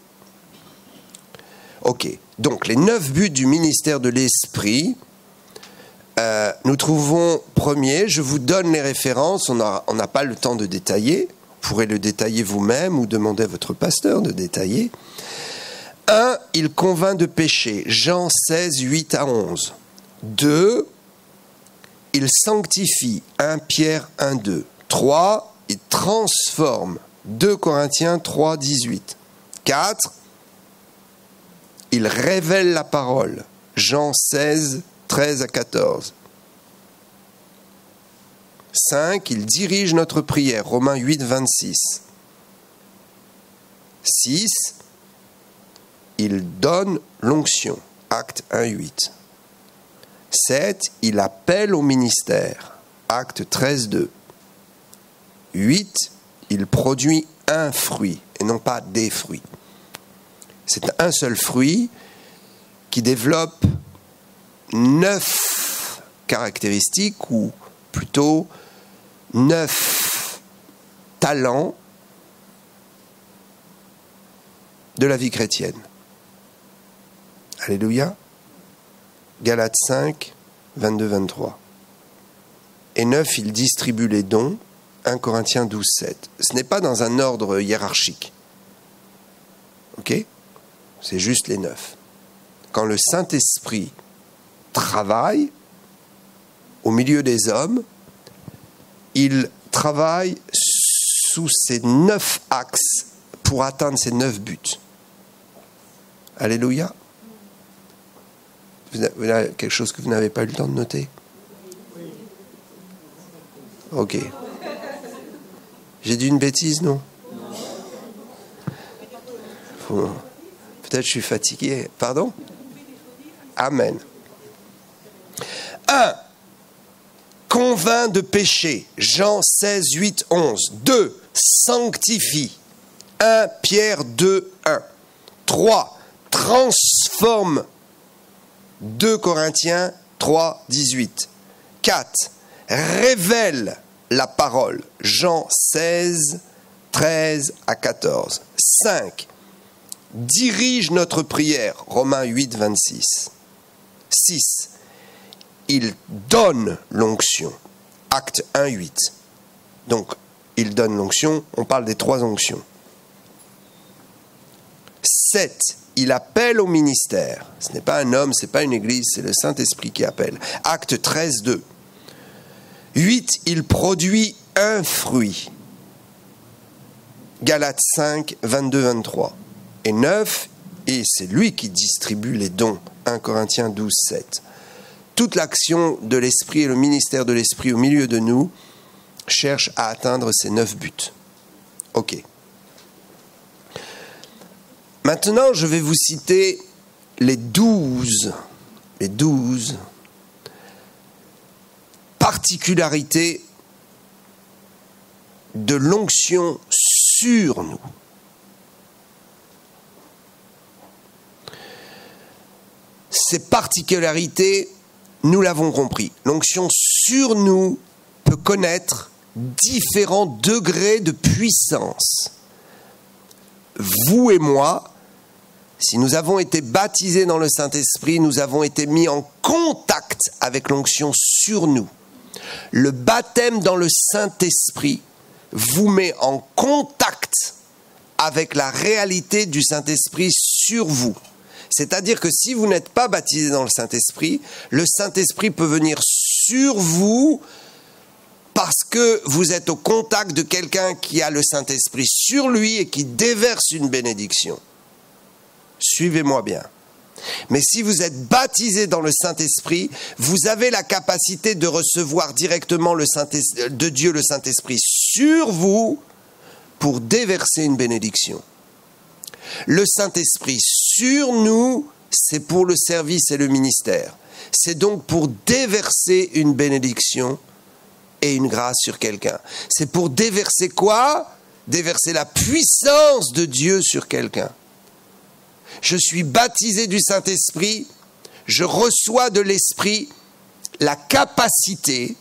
Ok, donc les 9 buts du ministère de l'Esprit, nous trouvons premier, je vous donne les références, on n'a pas le temps de détailler, vous pourrez le détailler vous-même ou demander à votre pasteur de détailler. 1, il convainc de péché, Jean 16, 8 à 11. 2, il sanctifie, 1 Pierre 1, 2. 3, il transforme, 2 Corinthiens 3, 18. 4, il révèle la parole, Jean 16, 13 à 14. 5, il dirige notre prière, Romains 8, 26. 6, il donne l'onction, Actes 1, 8. 7, il appelle au ministère, Actes 13, 2. 8, il produit un fruit, et non pas des fruits. C'est un seul fruit qui développe 9 caractéristiques, ou plutôt 9 talents de la vie chrétienne. Alléluia. Galates 5, 22-23. Et 9, il distribue les dons, 1 Corinthiens 12, 7. Ce n'est pas dans un ordre hiérarchique. Ok ? C'est juste les 9. Quand le Saint-Esprit travaille au milieu des hommes, il travaille sous ces 9 axes pour atteindre ces 9 buts. Alléluia. Vous avez quelque chose que vous n'avez pas eu le temps de noter? Ok. J'ai dit une bêtise, non? Peut-être je suis fatigué. Pardon? Amen. 1. Convainc de péché. Jean 16, 8, 11. 2. Sanctifie. 1 Pierre 2, 1. 3. Transforme. 2 Corinthiens 3, 18. 4. Révèle la parole. Jean 16, 13 à 14. 5. Dirige notre prière. Romains 8, 26. 6. Il donne l'onction. Acte 1, 8. Donc, il donne l'onction. On parle des 3 onctions. 7. Il appelle au ministère. Ce n'est pas un homme, ce n'est pas une église, c'est le Saint-Esprit qui appelle. Acte 13, 2. 8. Il produit un fruit. Galates 5, 22-23. Et 9. Et c'est lui qui distribue les dons. 1 Corinthiens 12, 7. Toute l'action de l'Esprit et le ministère de l'Esprit au milieu de nous cherche à atteindre ces 9 buts. Ok. Maintenant, je vais vous citer les 12 particularités de l'onction sur nous. Ces particularités, nous l'avons compris. L'onction sur nous peut connaître différents degrés de puissance. Vous et moi, si nous avons été baptisés dans le Saint-Esprit, nous avons été mis en contact avec l'onction sur nous. Le baptême dans le Saint-Esprit vous met en contact avec la réalité du Saint-Esprit sur vous. C'est-à-dire que si vous n'êtes pas baptisé dans le Saint-Esprit peut venir sur vous parce que vous êtes au contact de quelqu'un qui a le Saint-Esprit sur lui et qui déverse une bénédiction. Suivez-moi bien. Mais si vous êtes baptisé dans le Saint-Esprit, vous avez la capacité de recevoir directement de Dieu le Saint-Esprit sur vous pour déverser une bénédiction. Le Saint-Esprit sur nous, c'est pour le service et le ministère. C'est donc pour déverser une bénédiction et une grâce sur quelqu'un. C'est pour déverser quoi? déverser la puissance de Dieu sur quelqu'un. Je suis baptisé du Saint-Esprit, je reçois de l'Esprit la capacité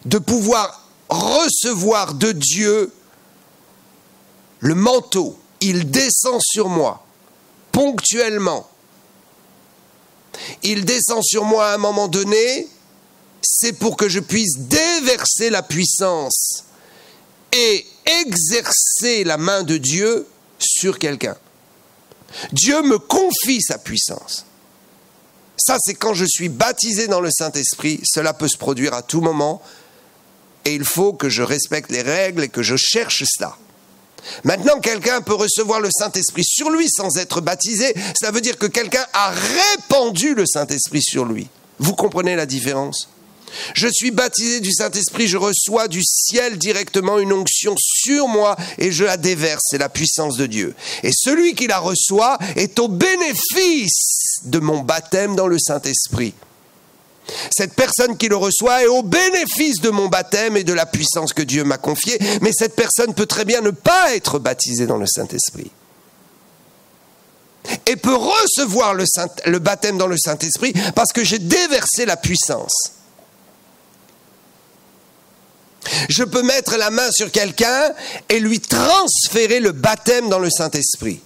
de pouvoir recevoir de Dieu le manteau. Il descend sur moi, ponctuellement. Il descend sur moi à un moment donné, c'est pour que je puisse déverser la puissance et exercer la main de Dieu sur quelqu'un. Dieu me confie sa puissance. Ça, c'est quand je suis baptisé dans le Saint-Esprit. Cela peut se produire à tout moment. Et il faut que je respecte les règles et que je cherche cela. Maintenant, quelqu'un peut recevoir le Saint-Esprit sur lui sans être baptisé. Cela veut dire que quelqu'un a répandu le Saint-Esprit sur lui. Vous comprenez la différence ? Je suis baptisé du Saint-Esprit, je reçois du ciel directement une onction sur moi et je la déverse, c'est la puissance de Dieu. Et celui qui la reçoit est au bénéfice de mon baptême dans le Saint-Esprit. Cette personne qui le reçoit est au bénéfice de mon baptême et de la puissance que Dieu m'a confiée, mais cette personne peut très bien ne pas être baptisée dans le Saint-Esprit. Et peut recevoir le baptême dans le Saint-Esprit parce que j'ai déversé la puissance. Je peux mettre la main sur quelqu'un et lui transférer le baptême dans le Saint-Esprit.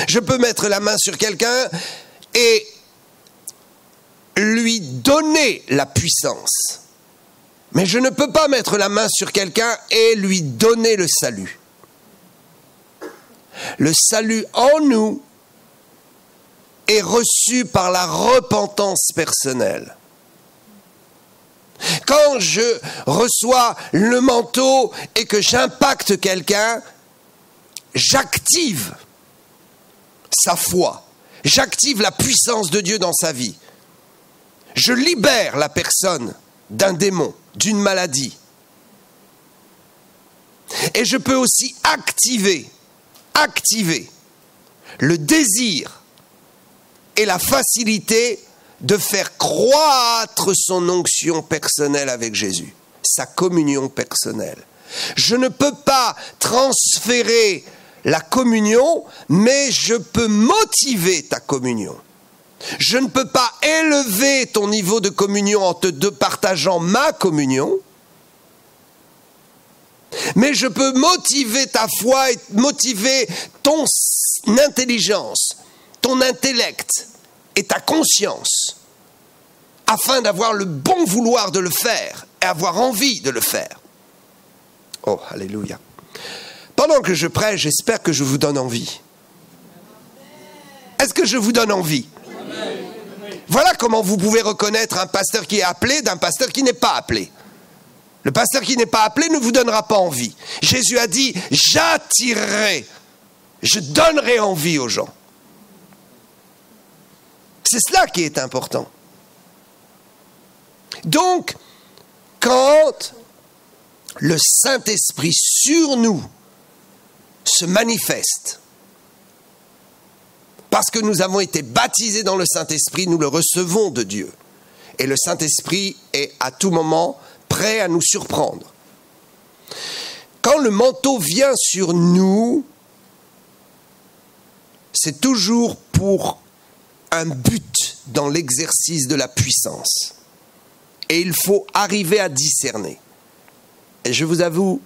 Je peux mettre la main sur quelqu'un et lui donner la puissance. Mais je ne peux pas mettre la main sur quelqu'un et lui donner le salut. Le salut en nous est reçu par la repentance personnelle. Quand je reçois le manteau et que j'impacte quelqu'un, j'active sa foi, j'active la puissance de Dieu dans sa vie. Je libère la personne d'un démon, d'une maladie. Et je peux aussi activer le désir et la facilité de faire croître son onction personnelle avec Jésus, sa communion personnelle. Je ne peux pas transférer la communion, mais je peux motiver ta communion. Je ne peux pas élever ton niveau de communion en te partageant ma communion, mais je peux motiver ta foi et motiver ton intelligence, ton intellect et ta conscience, afin d'avoir le bon vouloir de le faire et avoir envie de le faire. Oh, alléluia. Pendant que je prêche, j'espère que je vous donne envie. Est-ce que je vous donne envie ? Voilà comment vous pouvez reconnaître un pasteur qui est appelé d'un pasteur qui n'est pas appelé. Le pasteur qui n'est pas appelé ne vous donnera pas envie. Jésus a dit, j'attirerai, je donnerai envie aux gens. C'est cela qui est important. Donc, quand le Saint-Esprit sur nous se manifeste, parce que nous avons été baptisés dans le Saint-Esprit, nous le recevons de Dieu. Et le Saint-Esprit est à tout moment prêt à nous surprendre. Quand le manteau vient sur nous, c'est toujours pour un but dans l'exercice de la puissance. Et il faut arriver à discerner. Et je vous avoue,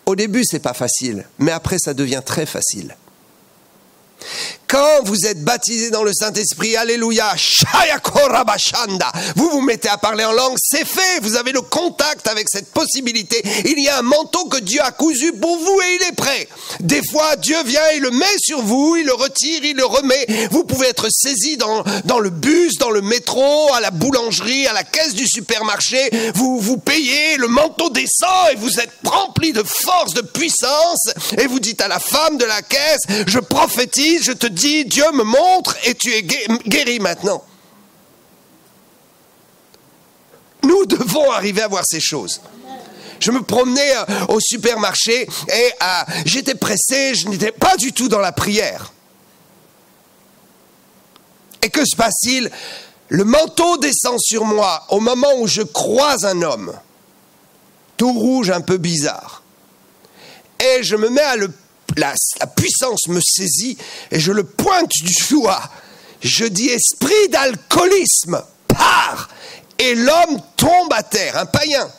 au début c'est pas facile, mais après ça devient très facile. Quand vous êtes baptisé dans le Saint-Esprit, alléluia, vous vous mettez à parler en langue, c'est fait, vous avez le contact avec cette possibilité. Il y a un manteau que Dieu a cousu pour vous et il est prêt. Des fois, Dieu vient, il le met sur vous, il le retire, il le remet. Vous pouvez être saisi dans le bus, dans le métro, à la boulangerie, à la caisse du supermarché. Vous payez, le manteau descend et vous êtes rempli de force, de puissance. Et vous dites à la femme de la caisse, je prophétise, je te dis, Dieu me montre et tu es guéri maintenant. Nous devons arriver à voir ces choses. Je me promenais au supermarché et j'étais pressé, je n'étais pas du tout dans la prière. Et que se passe-t-il ? Le manteau descend sur moi au moment où je croise un homme, tout rouge, un peu bizarre. Et je me mets à la puissance me saisit et je le pointe du doigt. Je dis esprit d'alcoolisme, pars! Et l'homme tombe à terre, un païen.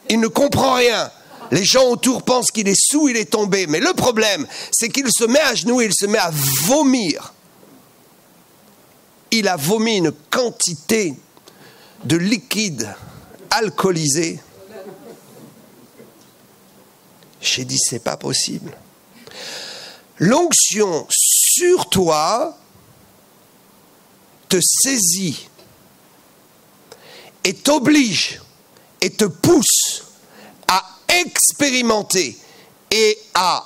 Il ne comprend rien. Les gens autour pensent qu'il est saoul, il est tombé. Mais le problème, c'est qu'il se met à genoux et il se met à vomir. Il a vomi une quantité de liquide alcoolisé. J'ai dit, c'est pas possible. L'onction sur toi te saisit et t'oblige et te pousse à expérimenter et à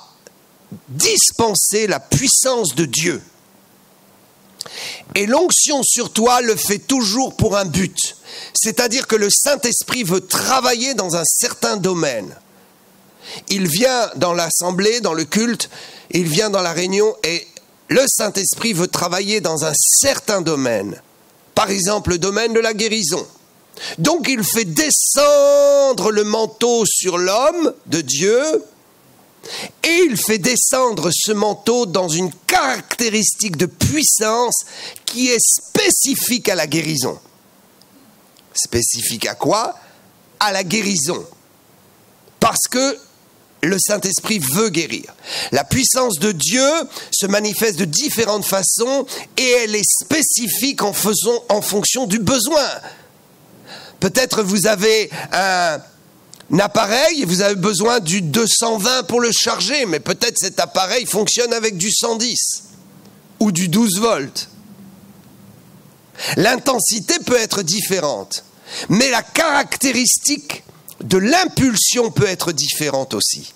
dispenser la puissance de Dieu. Et l'onction sur toi le fait toujours pour un but. C'est-à-dire que le Saint-Esprit veut travailler dans un certain domaine. Il vient dans l'assemblée, dans le culte, il vient dans la réunion et le Saint-Esprit veut travailler dans un certain domaine. Par exemple, le domaine de la guérison. Donc il fait descendre le manteau sur l'homme de Dieu et il fait descendre ce manteau dans une caractéristique de puissance qui est spécifique à la guérison. Spécifique à quoi? À la guérison. Parce que le Saint-Esprit veut guérir. La puissance de Dieu se manifeste de différentes façons et elle est spécifique en fonction du besoin. Peut-être vous avez un appareil et vous avez besoin du 220 pour le charger, mais peut-être cet appareil fonctionne avec du 110 ou du 12 volts. L'intensité peut être différente, mais la caractéristique de l'impulsion peut être différente aussi.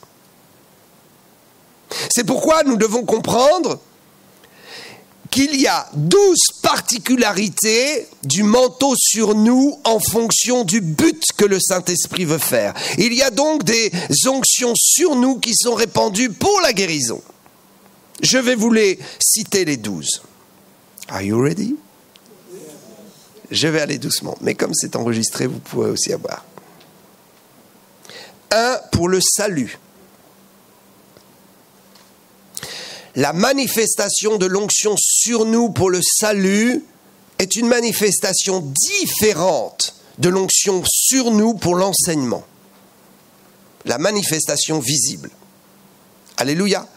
C'est pourquoi nous devons comprendre qu'il y a 12 particularités du manteau sur nous en fonction du but que le Saint-Esprit veut faire. Il y a donc des onctions sur nous qui sont répandues pour la guérison. Je vais vous les citer les 12. Are you ready? Je vais aller doucement, mais comme c'est enregistré, vous pourrez aussi avoir. 1 pour le salut. La manifestation de l'onction sur nous pour le salut est une manifestation différente de l'onction sur nous pour l'enseignement. La manifestation visible. Alléluia.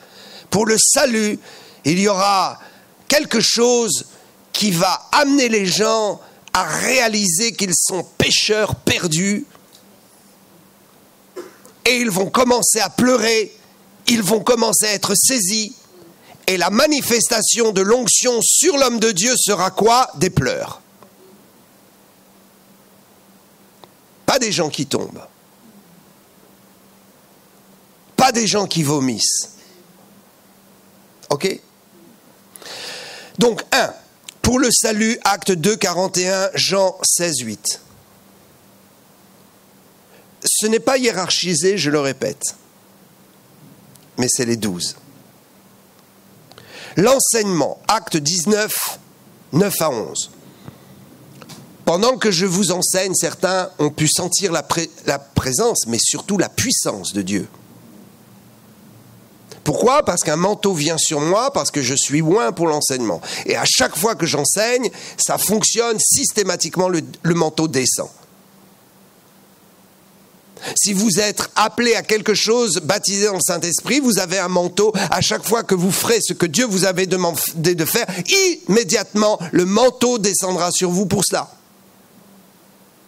Pour le salut, il y aura quelque chose qui va amener les gens à réaliser qu'ils sont pécheurs perdus. Et ils vont commencer à pleurer, ils vont commencer à être saisis. Et la manifestation de l'onction sur l'homme de Dieu sera quoi? Des pleurs. Pas des gens qui tombent. Pas des gens qui vomissent. Ok? Donc, 1. Pour le salut, acte 2, 41, Jean 16, 8. Ce n'est pas hiérarchisé, je le répète. Mais c'est les 12. L'enseignement, acte 19, 9 à 11. Pendant que je vous enseigne, certains ont pu sentir la présence, mais surtout la puissance de Dieu. Pourquoi? Parce qu'un manteau vient sur moi, parce que je suis oint pour l'enseignement. Et à chaque fois que j'enseigne, ça fonctionne systématiquement, le manteau descend. Si vous êtes appelé à quelque chose, baptisé dans le Saint-Esprit, vous avez un manteau. À chaque fois que vous ferez ce que Dieu vous avait demandé de faire, immédiatement, le manteau descendra sur vous pour cela.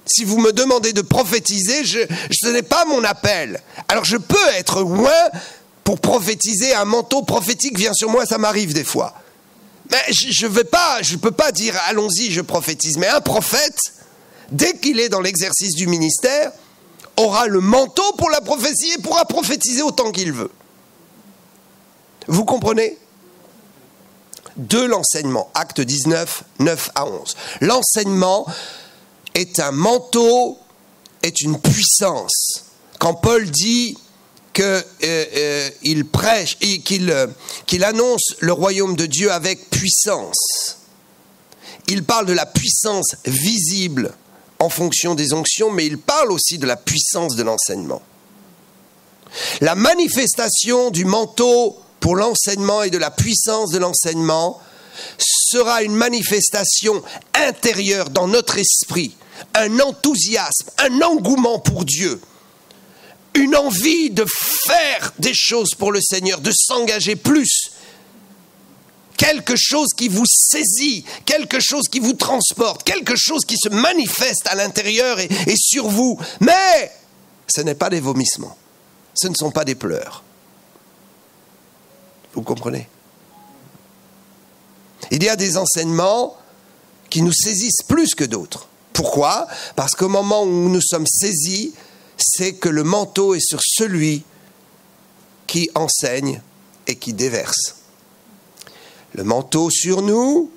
Si vous me demandez de prophétiser, ce n'est pas mon appel. Alors je peux être oint pour prophétiser, un manteau prophétique vient sur moi, ça m'arrive des fois. Mais je peux pas dire allons-y, je prophétise. Mais un prophète, dès qu'il est dans l'exercice du ministère, aura le manteau pour la prophétie et pourra prophétiser autant qu'il veut. Vous comprenez? De l'enseignement, acte 19, 9 à 11. L'enseignement est un manteau, est une puissance. Quand Paul dit qu'il prêche et qu'il annonce le royaume de Dieu avec puissance, il parle de la puissance visible en fonction des onctions, mais il parle aussi de la puissance de l'enseignement. La manifestation du manteau pour l'enseignement et de la puissance de l'enseignement sera une manifestation intérieure dans notre esprit, un enthousiasme, un engouement pour Dieu, une envie de faire des choses pour le Seigneur, de s'engager plus. Quelque chose qui vous saisit, quelque chose qui vous transporte, quelque chose qui se manifeste à l'intérieur et sur vous. Mais ce n'est pas des vomissements, ce ne sont pas des pleurs. Vous comprenez? Il y a des enseignements qui nous saisissent plus que d'autres. Pourquoi? Parce qu'au moment où nous sommes saisis, c'est que le manteau est sur celui qui enseigne et qui déverse. Le manteau sur nous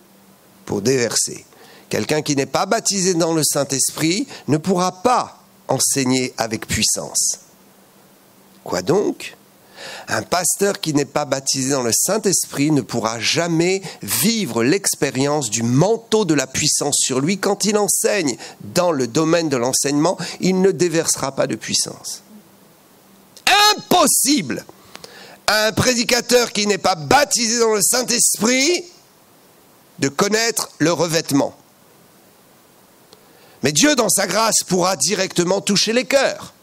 pour déverser. Quelqu'un qui n'est pas baptisé dans le Saint-Esprit ne pourra pas enseigner avec puissance. Quoi donc? Un pasteur qui n'est pas baptisé dans le Saint-Esprit ne pourra jamais vivre l'expérience du manteau de la puissance sur lui. Quand il enseigne dans le domaine de l'enseignement, il ne déversera pas de puissance. Impossible à un prédicateur qui n'est pas baptisé dans le Saint-Esprit de connaître le revêtement. Mais Dieu, dans sa grâce, pourra directement toucher les cœurs.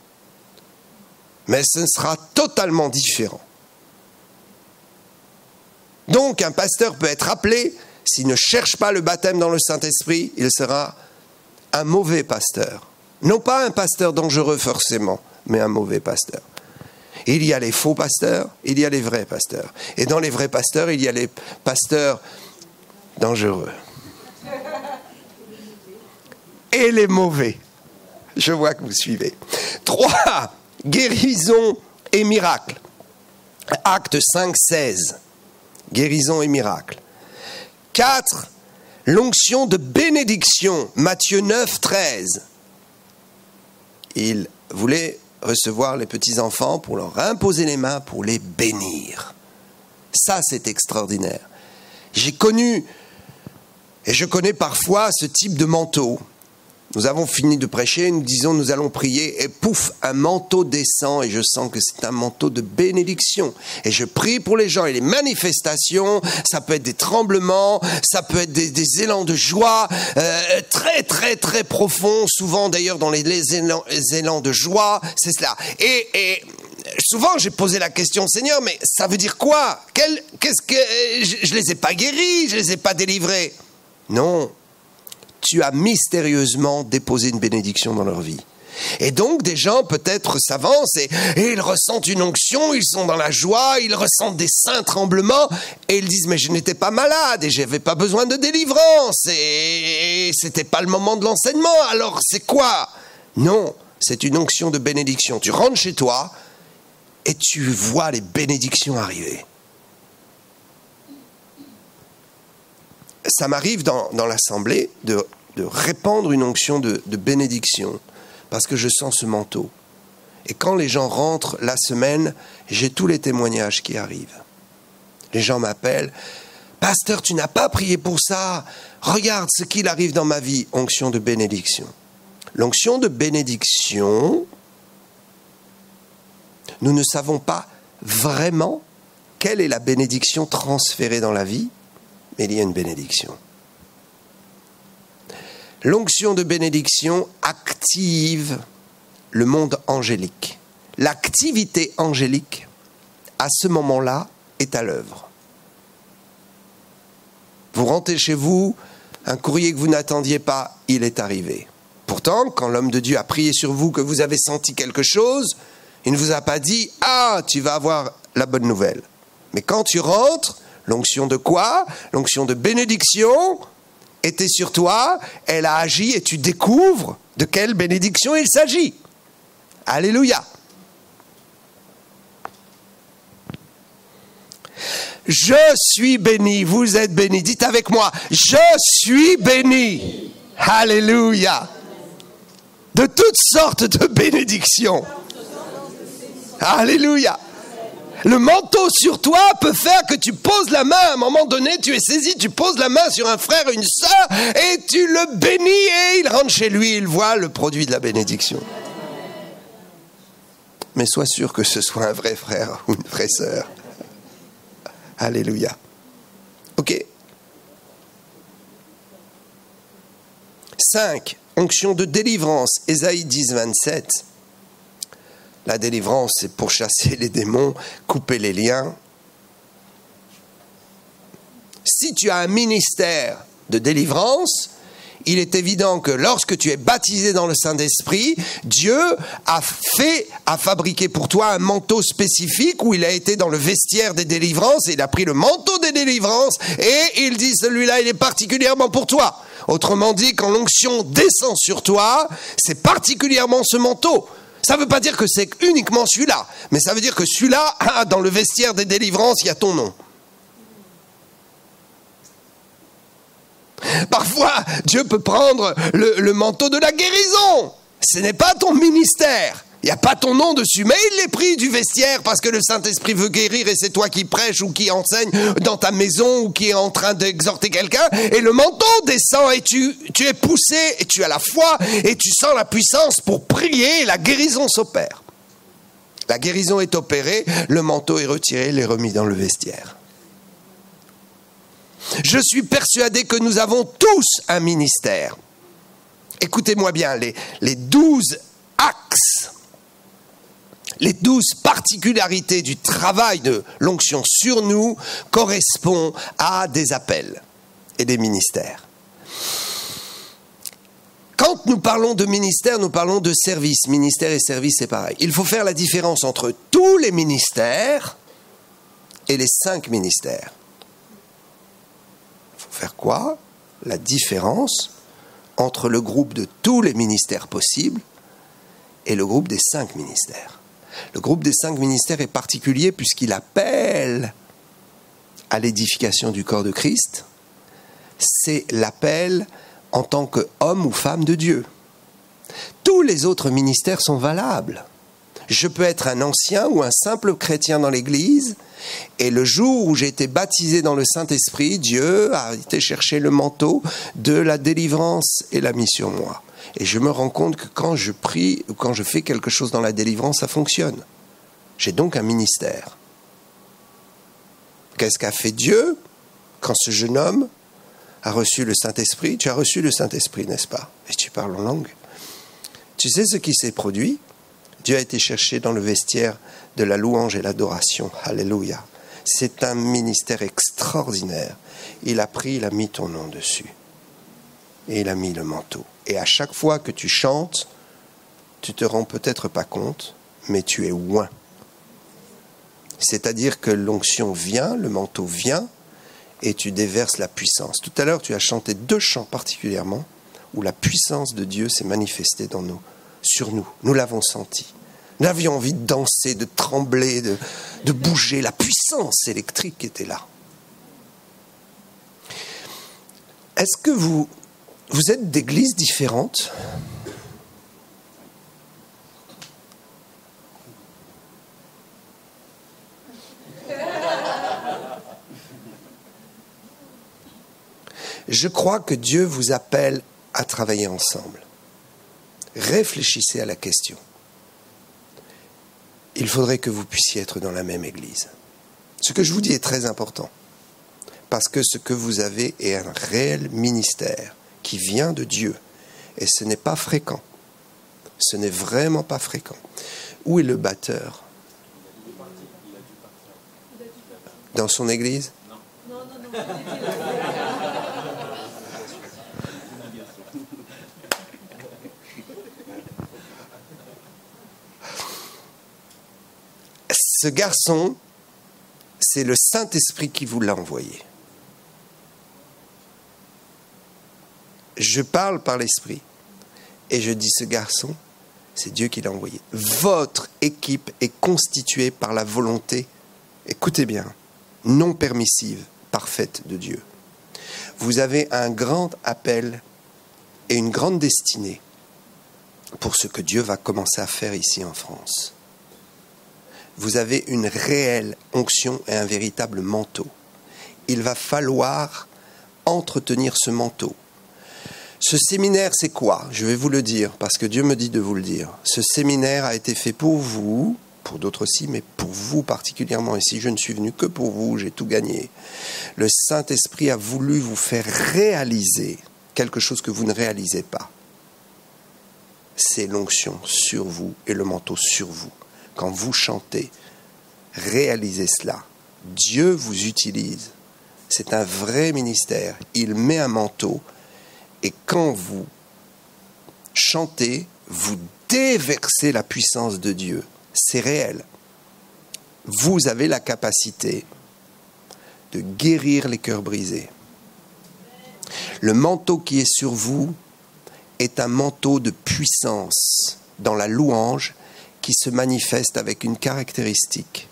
Mais ce sera totalement différent. Donc, un pasteur peut être appelé, s'il ne cherche pas le baptême dans le Saint-Esprit, il sera un mauvais pasteur. Non pas un pasteur dangereux forcément, mais un mauvais pasteur. Il y a les faux pasteurs, il y a les vrais pasteurs. Et dans les vrais pasteurs, il y a les pasteurs dangereux. Et les mauvais. Je vois que vous suivez. 3. Guérison et miracle. Acte 5, 16. Guérison et miracle. 4. L'onction de bénédiction. Matthieu 9, 13. Il voulait recevoir les petits-enfants pour leur imposer les mains, pour les bénir. Ça, c'est extraordinaire. J'ai connu, et je connais parfois ce type de manteau. Nous avons fini de prêcher, nous disons nous allons prier et pouf, un manteau descend et je sens que c'est un manteau de bénédiction. Et je prie pour les gens et les manifestations, ça peut être des tremblements, ça peut être des élans de joie très très très profonds, souvent d'ailleurs dans les élans de joie, c'est cela. Et souvent j'ai posé la question, Seigneur, mais ça veut dire quoi? Qu'est-ce que je les ai pas guéris, je les ai pas délivrés? Non. Tu as mystérieusement déposé une bénédiction dans leur vie. Et donc, des gens peut-être s'avancent et ils ressentent une onction, ils sont dans la joie, ils ressentent des saints tremblements et ils disent « mais je n'étais pas malade et je n'avais pas besoin de délivrance et c'était pas le moment de l'enseignement, alors c'est quoi ?» Non, c'est une onction de bénédiction. Tu rentres chez toi et tu vois les bénédictions arriver. Ça m'arrive dans l'assemblée de répandre une onction de bénédiction parce que je sens ce manteau. Et quand les gens rentrent la semaine, j'ai tous les témoignages qui arrivent. Les gens m'appellent « Pasteur, tu n'as pas prié pour ça. Regarde ce qu'il arrive dans ma vie. » Onction de bénédiction. L'onction de bénédiction, nous ne savons pas vraiment quelle est la bénédiction transférée dans la vie, mais il y a une bénédiction. L'onction de bénédiction active le monde angélique. L'activité angélique, à ce moment-là, est à l'œuvre. Vous rentrez chez vous, un courrier que vous n'attendiez pas, il est arrivé. Pourtant, quand l'homme de Dieu a prié sur vous, que vous avez senti quelque chose, il ne vous a pas dit « Ah, tu vas avoir la bonne nouvelle ». Mais quand tu rentres, l'onction de quoi? L'onction de bénédiction était sur toi, elle a agi et tu découvres de quelle bénédiction il s'agit. Alléluia. Je suis béni, vous êtes béni. Dites avec moi, je suis béni. Alléluia. De toutes sortes de bénédictions. Alléluia. Le manteau sur toi peut faire que tu poses la main, à un moment donné, tu es saisi, tu poses la main sur un frère, une sœur, et tu le bénis, et il rentre chez lui, il voit le produit de la bénédiction. mais sois sûr que ce soit un vrai frère ou une vraie sœur. Alléluia. Ok. 5. Onction de délivrance. Ésaïe 10, 27. La délivrance, c'est pour chasser les démons, couper les liens. Si tu as un ministère de délivrance, il est évident que lorsque tu es baptisé dans le Saint-Esprit, Dieu a fabriqué pour toi un manteau spécifique où il a été dans le vestiaire des délivrances et il a pris le manteau des délivrances et il dit celui-là il est particulièrement pour toi. Autrement dit, quand l'onction descend sur toi, c'est particulièrement ce manteau. Ça ne veut pas dire que c'est uniquement celui-là, mais ça veut dire que celui-là, dans le vestiaire des délivrances, il y a ton nom. Parfois, Dieu peut prendre le manteau de la guérison. Ce n'est pas ton ministère. Il n'y a pas ton nom dessus, mais il l'est pris du vestiaire parce que le Saint-Esprit veut guérir et c'est toi qui prêches ou qui enseigne dans ta maison ou qui est en train d'exhorter quelqu'un. Et le manteau descend et tu es poussé et tu as la foi et tu sens la puissance pour prier et la guérison s'opère. La guérison est opérée, le manteau est retiré, il est remis dans le vestiaire. Je suis persuadé que nous avons tous un ministère. Écoutez-moi bien, les 12 axes, les 12 particularités du travail de l'onction sur nous correspondent à des appels et des ministères. Quand nous parlons de ministère, nous parlons de service. Ministère et service, c'est pareil. Il faut faire la différence entre tous les ministères et les 5 ministères. Faire quoi? La différence entre le groupe de tous les ministères possibles et le groupe des 5 ministères. Le groupe des 5 ministères est particulier puisqu'il appelle à l'édification du corps de Christ. C'est l'appel en tant qu'homme ou femme de Dieu. Tous les autres ministères sont valables. Je peux être un ancien ou un simple chrétien dans l'Église, et le jour où j'ai été baptisé dans le Saint-Esprit, Dieu a été chercher le manteau de la délivrance et l'a mis sur moi. Et je me rends compte que quand je prie ou quand je fais quelque chose dans la délivrance, ça fonctionne. J'ai donc un ministère. Qu'est-ce qu'a fait Dieu quand ce jeune homme a reçu le Saint-Esprit? Tu as reçu le Saint-Esprit, n'est-ce pas? Et tu parles en langue. Tu sais ce qui s'est produit? Dieu a été cherché dans le vestiaire de la louange et l'adoration. Alléluia. C'est un ministère extraordinaire. Il a pris, il a mis ton nom dessus. Et il a mis le manteau. Et à chaque fois que tu chantes, tu te rends peut-être pas compte, mais tu es oint. C'est-à-dire que l'onction vient, le manteau vient, et tu déverses la puissance. Tout à l'heure, tu as chanté 2 chants particulièrement, où la puissance de Dieu s'est manifestée dans nous, sur nous. Nous l'avons senti. Nous avions envie de danser, de trembler, de bouger. La puissance électrique était là. Est-ce que vous êtes d'églises différentes? Je crois que Dieu vous appelle à travailler ensemble. Réfléchissez à la question. Il faudrait que vous puissiez être dans la même église. Ce que je vous dis est très important. Parce que ce que vous avez est un réel ministère qui vient de Dieu. Et ce n'est pas fréquent. Ce n'est vraiment pas fréquent. Où est le batteur? Dans son église? Non. Ce garçon, c'est le Saint-Esprit qui vous l'a envoyé. Je parle par l'Esprit et je dis ce garçon, c'est Dieu qui l'a envoyé. Votre équipe est constituée par la volonté, écoutez bien, non permissive, parfaite de Dieu. Vous avez un grand appel et une grande destinée pour ce que Dieu va commencer à faire ici en France. Vous avez une réelle onction et un véritable manteau. Il va falloir entretenir ce manteau. Ce séminaire, c'est quoi? Je vais vous le dire, parce que Dieu me dit de vous le dire. Ce séminaire a été fait pour vous, pour d'autres aussi, mais pour vous particulièrement. Et si je ne suis venu que pour vous, j'ai tout gagné. Le Saint-Esprit a voulu vous faire réaliser quelque chose que vous ne réalisez pas. C'est l'onction sur vous et le manteau sur vous. Quand vous chantez, réalisez cela. Dieu vous utilise. C'est un vrai ministère. Il met un manteau et quand vous chantez, vous déversez la puissance de Dieu. C'est réel. Vous avez la capacité de guérir les cœurs brisés. Le manteau qui est sur vous est un manteau de puissance dans la louange qui se manifeste avec une caractéristique.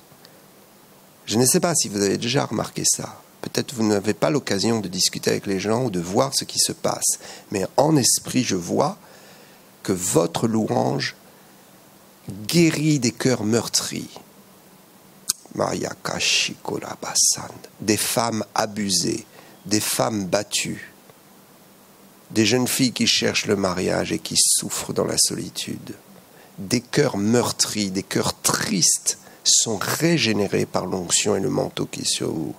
Je ne sais pas si vous avez déjà remarqué ça. Peut-être vous n'avez pas l'occasion de discuter avec les gens ou de voir ce qui se passe. Mais en esprit, je vois que votre louange guérit des cœurs meurtris. Maria Kashikola Bassan, des femmes abusées, des femmes battues, des jeunes filles qui cherchent le mariage et qui souffrent dans la solitude. Des cœurs meurtris, des cœurs tristes sont régénérés par l'onction et le manteau qui est sur vous.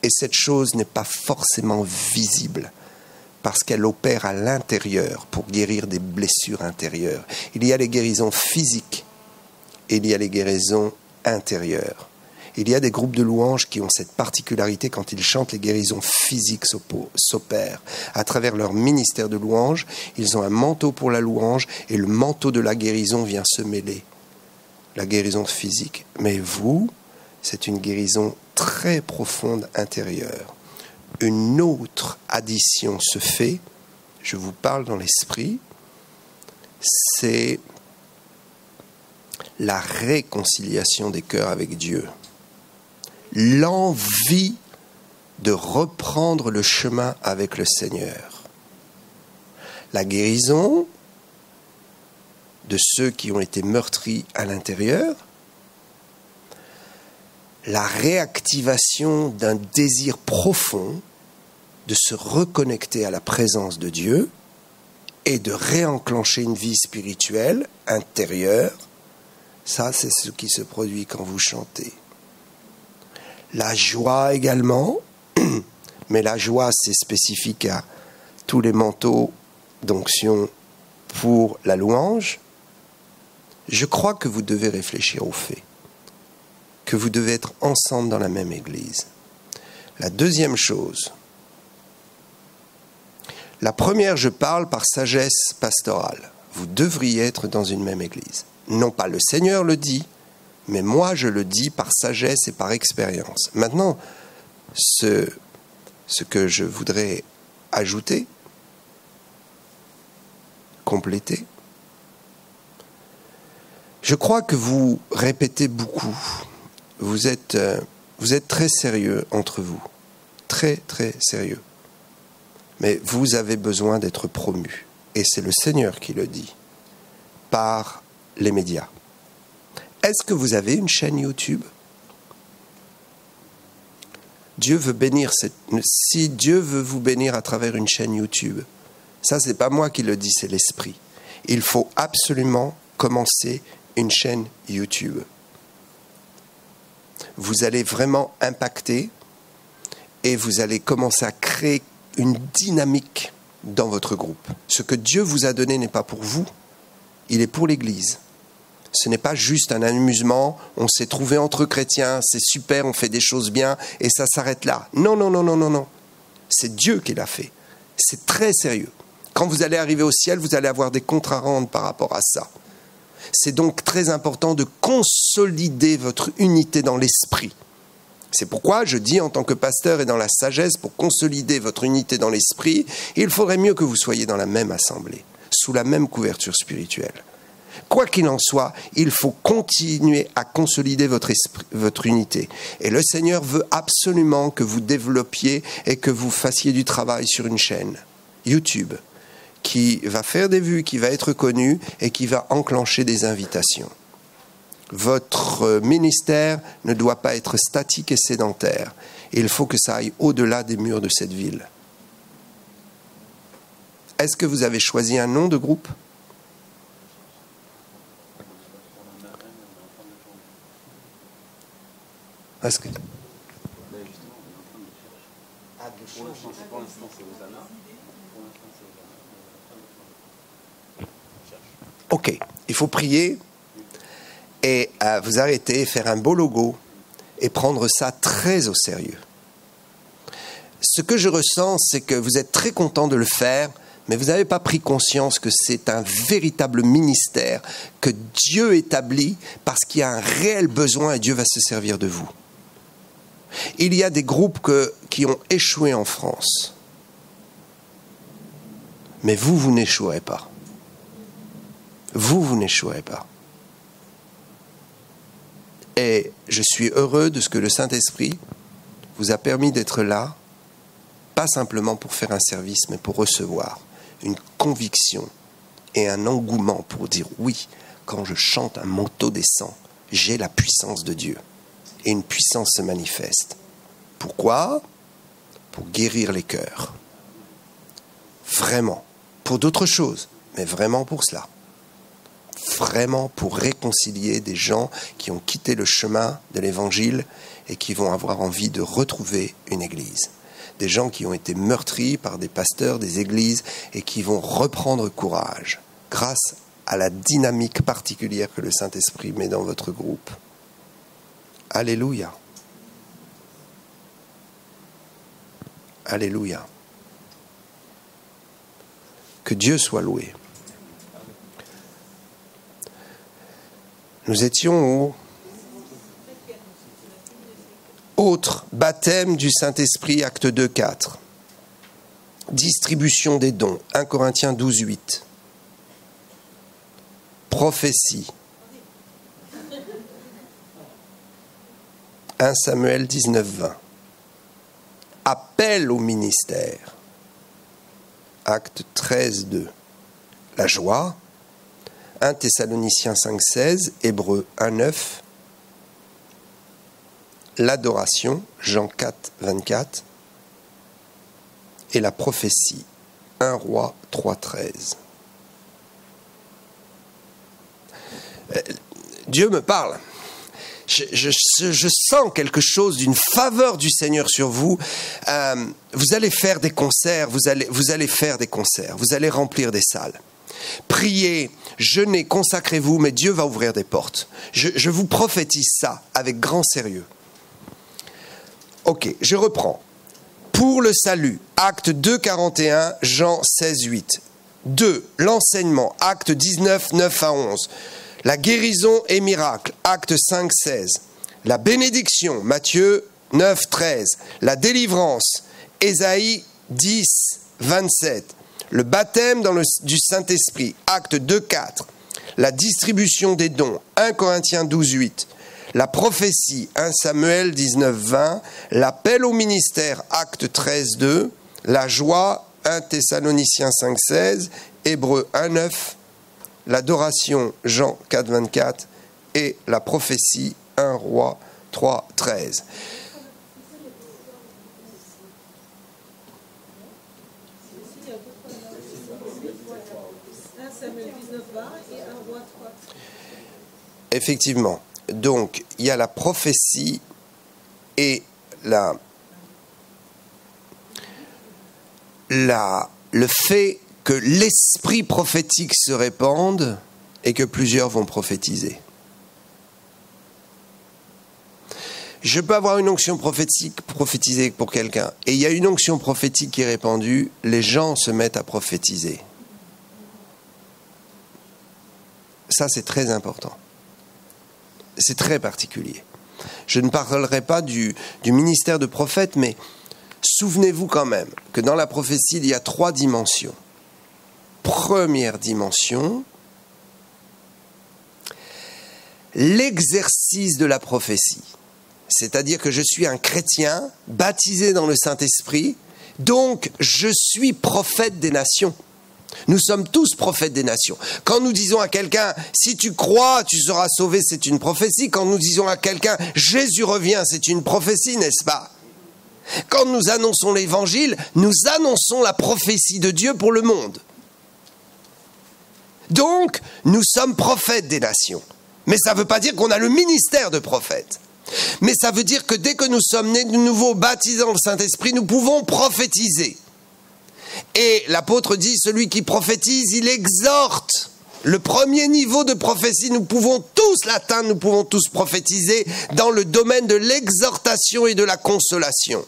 Et cette chose n'est pas forcément visible parce qu'elle opère à l'intérieur pour guérir des blessures intérieures. Il y a les guérisons physiques et il y a les guérisons intérieures. Il y a des groupes de louanges qui ont cette particularité quand ils chantent, les guérisons physiques s'opèrent. À travers leur ministère de louange, ils ont un manteau pour la louange et le manteau de la guérison vient se mêler. La guérison physique. Mais vous, c'est une guérison très profonde intérieure. Une autre addition se fait, je vous parle dans l'esprit, c'est la réconciliation des cœurs avec Dieu. L'envie de reprendre le chemin avec le Seigneur. La guérison de ceux qui ont été meurtris à l'intérieur, la réactivation d'un désir profond de se reconnecter à la présence de Dieu et de réenclencher une vie spirituelle intérieure. Ça, c'est ce qui se produit quand vous chantez. La joie également, mais la joie, c'est spécifique à tous les manteaux d'onction pour la louange. Je crois que vous devez réfléchir au fait que vous devez être ensemble dans la même église. La deuxième chose, la première, je parle par sagesse pastorale. Vous devriez être dans une même église. Non pas le Seigneur le dit, mais moi je le dis par sagesse et par expérience. Maintenant, ce que je voudrais ajouter, compléter, je crois que vous répétez beaucoup. Vous êtes très sérieux entre vous. Très, très sérieux. Mais vous avez besoin d'être promu. Et c'est le Seigneur qui le dit. Par les médias. Est-ce que vous avez une chaîne YouTube ? Dieu veut bénir si Dieu veut vous bénir à travers une chaîne YouTube, ça c'est pas moi qui le dis, c'est l'Esprit. Il faut absolument commencer une chaîne YouTube. Vous allez vraiment impacter et vous allez commencer à créer une dynamique dans votre groupe. Ce que Dieu vous a donné n'est pas pour vous, il est pour l'Église. Ce n'est pas juste un amusement, on s'est trouvé entre chrétiens, c'est super, on fait des choses bien et ça s'arrête là. Non, non, non, non, non, non. C'est Dieu qui l'a fait. C'est très sérieux. Quand vous allez arriver au ciel, vous allez avoir des comptes à rendre par rapport à ça. C'est donc très important de consolider votre unité dans l'esprit. C'est pourquoi je dis en tant que pasteur et dans la sagesse, pour consolider votre unité dans l'esprit, il faudrait mieux que vous soyez dans la même assemblée, sous la même couverture spirituelle. Quoi qu'il en soit, il faut continuer à consolider votre unité. Et le Seigneur veut absolument que vous développiez et que vous fassiez du travail sur une chaîne YouTube qui va faire des vues, qui va être connue et qui va enclencher des invitations. Votre ministère ne doit pas être statique et sédentaire. Il faut que ça aille au-delà des murs de cette ville. Est-ce que vous avez choisi un nom de groupe ? Est-ce que... Ok, il faut prier et vous arrêter, faire un beau logo et prendre ça très au sérieux. Ce que je ressens, c'est que vous êtes très content de le faire, mais vous n'avez pas pris conscience que c'est un véritable ministère que Dieu établit parce qu'il y a un réel besoin et Dieu va se servir de vous. Il y a des groupes qui ont échoué en France. Mais vous n'échouerez pas. Vous n'échouerez pas. Et je suis heureux de ce que le Saint-Esprit vous a permis d'être là, pas simplement pour faire un service, mais pour recevoir une conviction et un engouement pour dire oui, quand je chante un manteau descend, j'ai la puissance de Dieu. Et une puissance se manifeste. Pourquoi ? Pour guérir les cœurs. Vraiment. Pour d'autres choses, mais vraiment pour cela. Vraiment pour réconcilier des gens qui ont quitté le chemin de l'Évangile et qui vont avoir envie de retrouver une église. Des gens qui ont été meurtris par des pasteurs, des églises, et qui vont reprendre courage grâce à la dynamique particulière que le Saint-Esprit met dans votre groupe. Alléluia. Alléluia. Que Dieu soit loué. Nous étions au autre baptême du Saint-Esprit, acte 2, 4. Distribution des dons, 1 Corinthiens 12, 8. Prophétie, 1 Samuel 19, 20. Appel au ministère, acte 13, 2. La joie, 1 Thessaloniciens 5, 16, Hébreux 1, 9. L'adoration, Jean 4, 24. Et la prophétie, 1 Roi 3, 13. Dieu me parle. Je sens quelque chose d'une faveur du Seigneur sur vous. Vous allez faire des concerts, vous allez faire des concerts, vous allez remplir des salles. Priez, jeûnez, consacrez-vous, mais Dieu va ouvrir des portes. Je vous prophétise ça avec grand sérieux. Ok, je reprends. Pour le salut, acte 2, 41, Jean 16, 8. 2. L'enseignement, acte 19, 9 à 11. La guérison et miracle, acte 5, 16. La bénédiction, Matthieu 9, 13. La délivrance, Ésaïe 10, 27. Le baptême du Saint-Esprit, acte 2, 4. La distribution des dons, 1 Corinthiens 12, 8. La prophétie, 1 Samuel 19, 20. L'appel au ministère, acte 13, 2. La joie, 1 Thessaloniciens 5, 16. Hébreux 1, 9. L'adoration, Jean 4, 24. Et la prophétie, 1 Roi 3, 13. Effectivement. Donc, il y a la prophétie et le fait que l'esprit prophétique se répande et que plusieurs vont prophétiser. Je peux avoir une onction prophétique prophétisée pour quelqu'un, et il y a une onction prophétique qui est répandue, les gens se mettent à prophétiser. Ça, c'est très important. C'est très particulier. Je ne parlerai pas du ministère de prophète, mais souvenez-vous quand même que dans la prophétie, il y a 3 dimensions. Première dimension, l'exercice de la prophétie. C'est-à-dire que je suis un chrétien baptisé dans le Saint-Esprit, donc je suis prophète des nations. Nous sommes tous prophètes des nations. Quand nous disons à quelqu'un, si tu crois, tu seras sauvé, c'est une prophétie. Quand nous disons à quelqu'un, Jésus revient, c'est une prophétie, n'est-ce pas? Quand nous annonçons l'évangile, nous annonçons la prophétie de Dieu pour le monde. Donc, nous sommes prophètes des nations. Mais ça ne veut pas dire qu'on a le ministère de prophète. Mais ça veut dire que dès que nous sommes nés de nouveau, baptisés dans le Saint-Esprit, nous pouvons prophétiser. Et l'apôtre dit, celui qui prophétise, il exhorte. Le premier niveau de prophétie, nous pouvons tous l'atteindre, nous pouvons tous prophétiser dans le domaine de l'exhortation et de la consolation.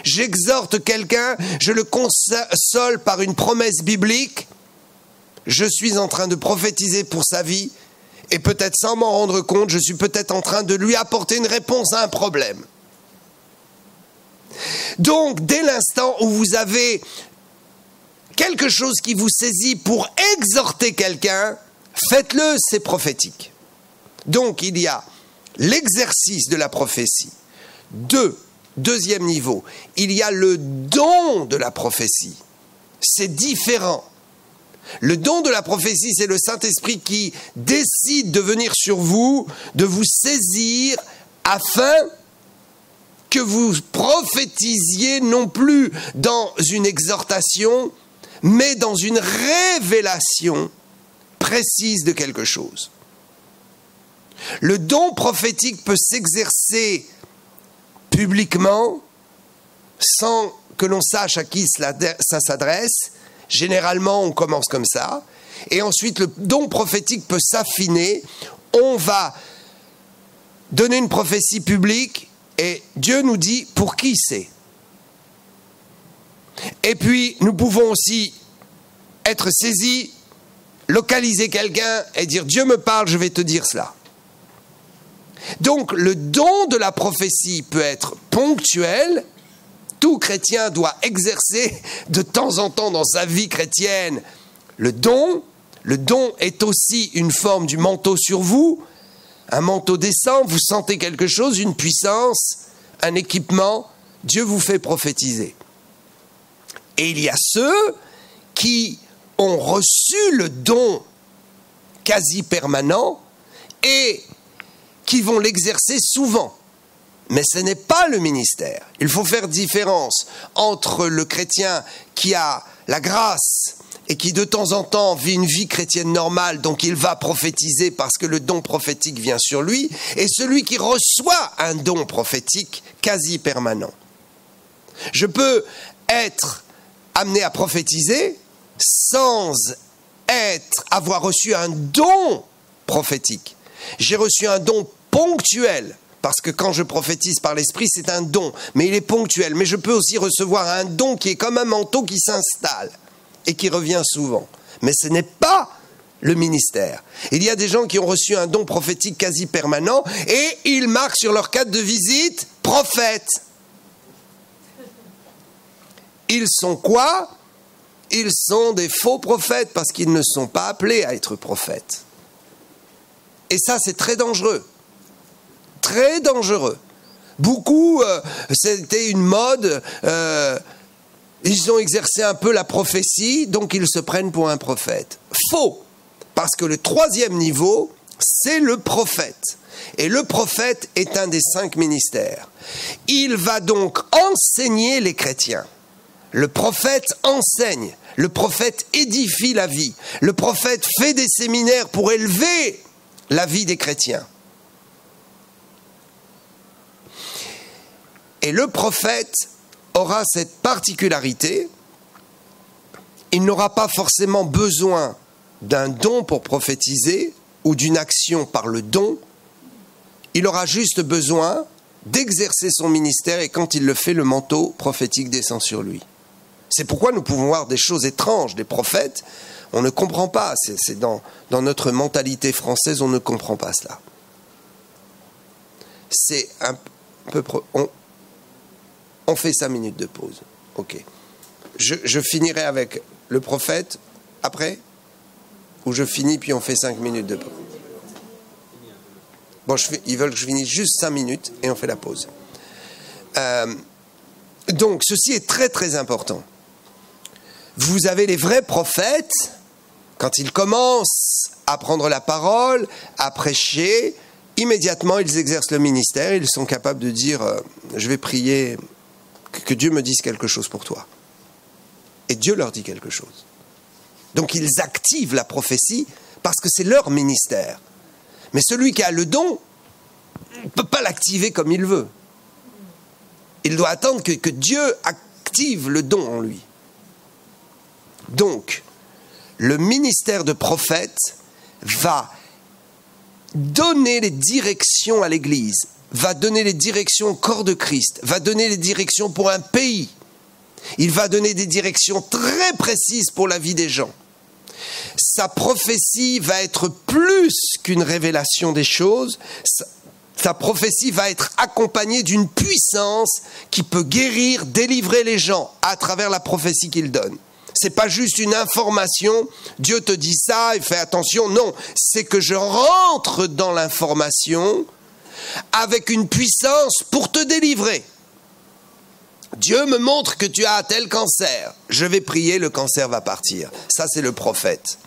J'exhorte quelqu'un, je le console par une promesse biblique, je suis en train de prophétiser pour sa vie, et peut-être sans m'en rendre compte, je suis peut-être en train de lui apporter une réponse à un problème. Donc, dès l'instant où vous avez quelque chose qui vous saisit pour exhorter quelqu'un, faites-le, c'est prophétique. Donc, il y a l'exercice de la prophétie. Deuxième niveau, il y a le don de la prophétie. C'est différent. Le don de la prophétie, c'est le Saint-Esprit qui décide de venir sur vous, de vous saisir, afin que vous prophétisiez non plus dans une exhortation, mais dans une révélation précise de quelque chose. Le don prophétique peut s'exercer publiquement, sans que l'on sache à qui ça s'adresse. Généralement, on commence comme ça. Et ensuite, le don prophétique peut s'affiner. On va donner une prophétie publique et Dieu nous dit pour qui c'est. Et puis, nous pouvons aussi être saisis, localiser quelqu'un et dire « Dieu me parle, je vais te dire cela ». Donc, le don de la prophétie peut être ponctuel. Tout chrétien doit exercer de temps en temps dans sa vie chrétienne le don. Le don est aussi une forme du manteau sur vous. Un manteau descend, vous sentez quelque chose, une puissance, un équipement. Dieu vous fait prophétiser. Et il y a ceux qui ont reçu le don quasi permanent et qui vont l'exercer souvent. Mais ce n'est pas le ministère. Il faut faire différence entre le chrétien qui a la grâce et qui de temps en temps vit une vie chrétienne normale, donc il va prophétiser parce que le don prophétique vient sur lui, et celui qui reçoit un don prophétique quasi permanent. Je peux être amené à prophétiser sans avoir reçu un don prophétique. J'ai reçu un don ponctuel. Parce que quand je prophétise par l'esprit, c'est un don, mais il est ponctuel. Mais je peux aussi recevoir un don qui est comme un manteau qui s'installe et qui revient souvent. Mais ce n'est pas le ministère. Il y a des gens qui ont reçu un don prophétique quasi permanent et ils marquent sur leur carte de visite « prophète ». Ils sont quoi? Ils sont des faux prophètes parce qu'ils ne sont pas appelés à être prophètes. Et ça, c'est très dangereux. Très dangereux. Beaucoup, c'était une mode, ils ont exercé un peu la prophétie, donc ils se prennent pour un prophète. Faux, parce que le troisième niveau, c'est le prophète. Et le prophète est un des 5 ministères. Il va donc enseigner les chrétiens. Le prophète enseigne, le prophète édifie la vie, le prophète fait des séminaires pour élever la vie des chrétiens. Et le prophète aura cette particularité, il n'aura pas forcément besoin d'un don pour prophétiser ou d'une action par le don, il aura juste besoin d'exercer son ministère et quand il le fait, le manteau prophétique descend sur lui. C'est pourquoi nous pouvons voir des choses étranges, des prophètes, on ne comprend pas, c'est dans notre mentalité française, on ne comprend pas cela. C'est un peu... On fait 5 minutes de pause. Ok. Je finirai avec le prophète après? Ou je finis puis on fait 5 minutes de pause? Bon, ils veulent que je finisse juste 5 minutes et on fait la pause. Donc, ceci est très très important. Vous avez les vrais prophètes, quand ils commencent à prendre la parole, à prêcher, immédiatement ils exercent le ministère, ils sont capables de dire « je vais prier ». Que Dieu me dise quelque chose pour toi. Et Dieu leur dit quelque chose. Donc ils activent la prophétie parce que c'est leur ministère. Mais celui qui a le don, ne peut pas l'activer comme il veut. Il doit attendre que Dieu active le don en lui. Donc, le ministère de prophète va donner les directions à l'Église, va donner les directions au corps de Christ, va donner les directions pour un pays. Il va donner des directions très précises pour la vie des gens. Sa prophétie va être plus qu'une révélation des choses. Sa prophétie va être accompagnée d'une puissance qui peut guérir, délivrer les gens à travers la prophétie qu'il donne. C'est pas juste une information, Dieu te dit ça et fais attention. Non, c'est que je rentre dans l'information avec une puissance pour te délivrer. Dieu me montre que tu as tel cancer. Je vais prier, le cancer va partir. Ça, c'est le prophète.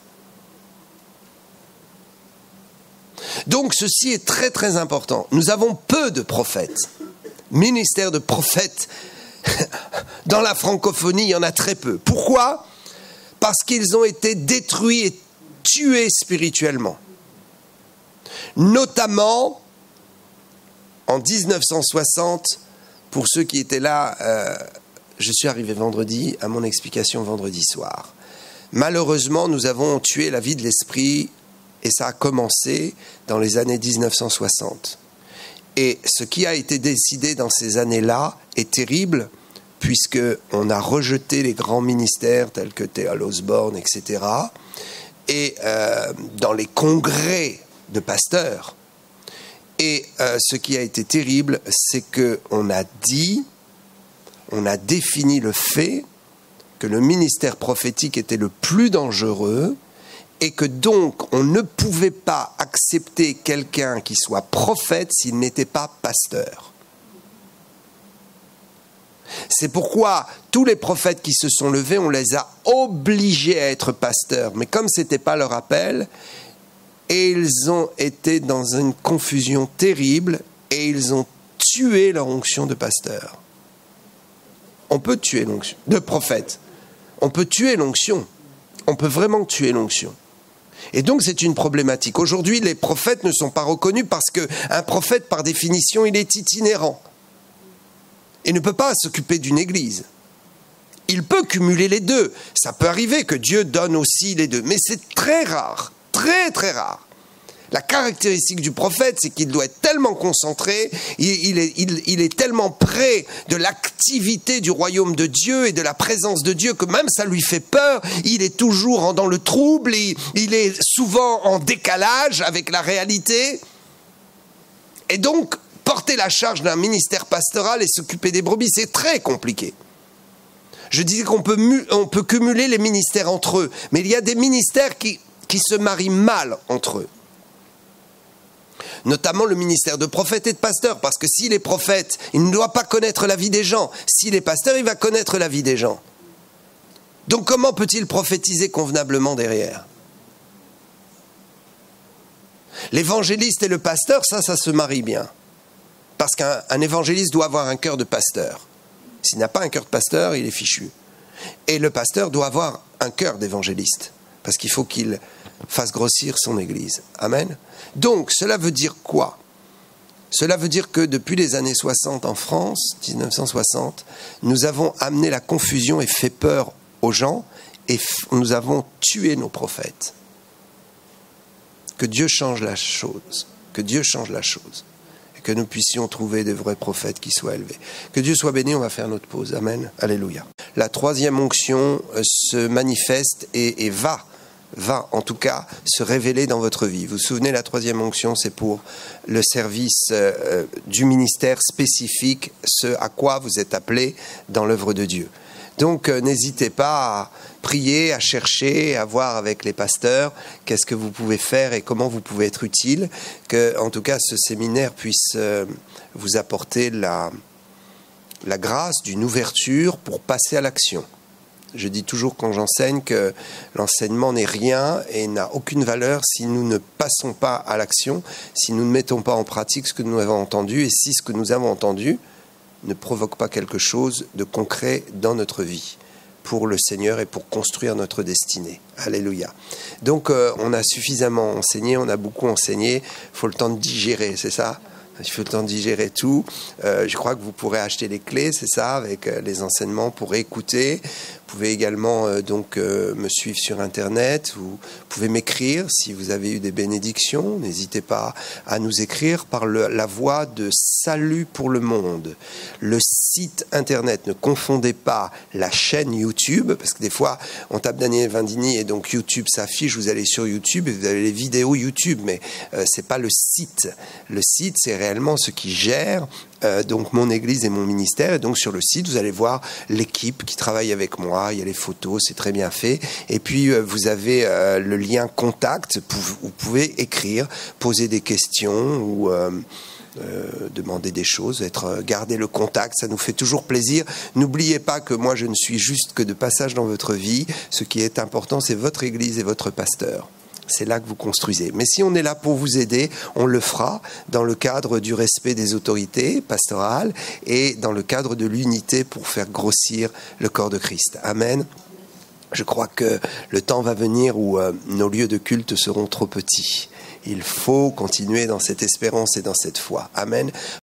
Donc, ceci est très, très important. Nous avons peu de prophètes. Ministère de prophètes, dans la francophonie, il y en a très peu. Pourquoi ? Parce qu'ils ont été détruits et tués spirituellement. Notamment, en 1960, pour ceux qui étaient là, je suis arrivé vendredi à mon explication vendredi soir. Malheureusement, nous avons tué la vie de l'esprit et ça a commencé dans les années 1960. Et ce qui a été décidé dans ces années-là est terrible, puisqu'on a rejeté les grands ministères tels que T.L. Osborne, etc. Et dans les congrès de pasteurs. Et ce qui a été terrible, c'est qu'on a défini le fait que le ministère prophétique était le plus dangereux et que donc on ne pouvait pas accepter quelqu'un qui soit prophète s'il n'était pas pasteur. C'est pourquoi tous les prophètes qui se sont levés, on les a obligés à être pasteurs. Mais comme ce n'était pas leur appel, et ils ont été dans une confusion terrible et ils ont tué leur onction de pasteur. On peut tuer l'onction de prophète. On peut tuer l'onction. On peut vraiment tuer l'onction. Et donc c'est une problématique. Aujourd'hui, les prophètes ne sont pas reconnus parce qu'un prophète, par définition, il est itinérant. Il ne peut pas s'occuper d'une église. Il peut cumuler les deux. Ça peut arriver que Dieu donne aussi les deux. Mais c'est très rare. Très, très rare. La caractéristique du prophète, c'est qu'il doit être tellement concentré, il est tellement près de l'activité du royaume de Dieu et de la présence de Dieu que même ça lui fait peur. Il est toujours dans le trouble, il est souvent en décalage avec la réalité. Et donc, porter la charge d'un ministère pastoral et s'occuper des brebis, c'est très compliqué. Je disais qu'on peut cumuler les ministères entre eux, mais il y a des ministères qui se marient mal entre eux. Notamment le ministère de prophète et de pasteur, parce que s'il est prophète, il ne doit pas connaître la vie des gens. S'il est pasteur, il va connaître la vie des gens. Donc comment peut-il prophétiser convenablement derrière ? L'évangéliste et le pasteur, ça se marie bien. Parce qu'un évangéliste doit avoir un cœur de pasteur. S'il n'a pas un cœur de pasteur, il est fichu. Et le pasteur doit avoir un cœur d'évangéliste, parce qu'il faut qu'il fasse grossir son église. Amen. Donc, cela veut dire quoi ? Cela veut dire que depuis les années 60 en France, 1960, nous avons amené la confusion et fait peur aux gens, et nous avons tué nos prophètes. Que Dieu change la chose. Que Dieu change la chose. Et que nous puissions trouver de vrais prophètes qui soient élevés. Que Dieu soit béni, on va faire notre pause. Amen. Alléluia. La troisième onction se manifeste et va en tout cas se révéler dans votre vie. Vous vous souvenez, la troisième onction, c'est pour le service du ministère spécifique, ce à quoi vous êtes appelés dans l'œuvre de Dieu. Donc n'hésitez pas à prier, à chercher, à voir avec les pasteurs qu'est-ce que vous pouvez faire et comment vous pouvez être utile, que en tout cas ce séminaire puisse vous apporter la grâce d'une ouverture pour passer à l'action. Je dis toujours quand j'enseigne que l'enseignement n'est rien et n'a aucune valeur si nous ne passons pas à l'action, si nous ne mettons pas en pratique ce que nous avons entendu et si ce que nous avons entendu ne provoque pas quelque chose de concret dans notre vie pour le Seigneur et pour construire notre destinée. Alléluia. Donc on a suffisamment enseigné, on a beaucoup enseigné, il faut le temps de digérer, c'est ça ? Il faut le temps de digérer tout. Je crois que vous pourrez acheter les clés, c'est ça, avec les enseignements pour écouter. Vous pouvez également me suivre sur Internet. Vous pouvez m'écrire si vous avez eu des bénédictions. N'hésitez pas à nous écrire par la voie de Salut pour le monde. Le site Internet, ne confondez pas la chaîne YouTube, parce que des fois, on tape Daniel Vendini et donc YouTube s'affiche. Vous allez sur YouTube et vous avez les vidéos YouTube, mais c'est pas le site. Le site, c'est réellement ce qui gère donc mon église et mon ministère. Et donc sur le site, vous allez voir l'équipe qui travaille avec moi. Il y a les photos, c'est très bien fait. Et puis vous avez le lien contact. Vous pouvez écrire, poser des questions ou demander des choses, garder le contact, ça nous fait toujours plaisir. N'oubliez pas que moi je ne suis juste que de passage dans votre vie. Ce qui est important, c'est votre église et votre pasteur. C'est là que vous construisez. Mais si on est là pour vous aider, on le fera dans le cadre du respect des autorités pastorales et dans le cadre de l'unité pour faire grossir le corps de Christ. Amen. Je crois que le temps va venir où nos lieux de culte seront trop petits. Il faut continuer dans cette espérance et dans cette foi. Amen.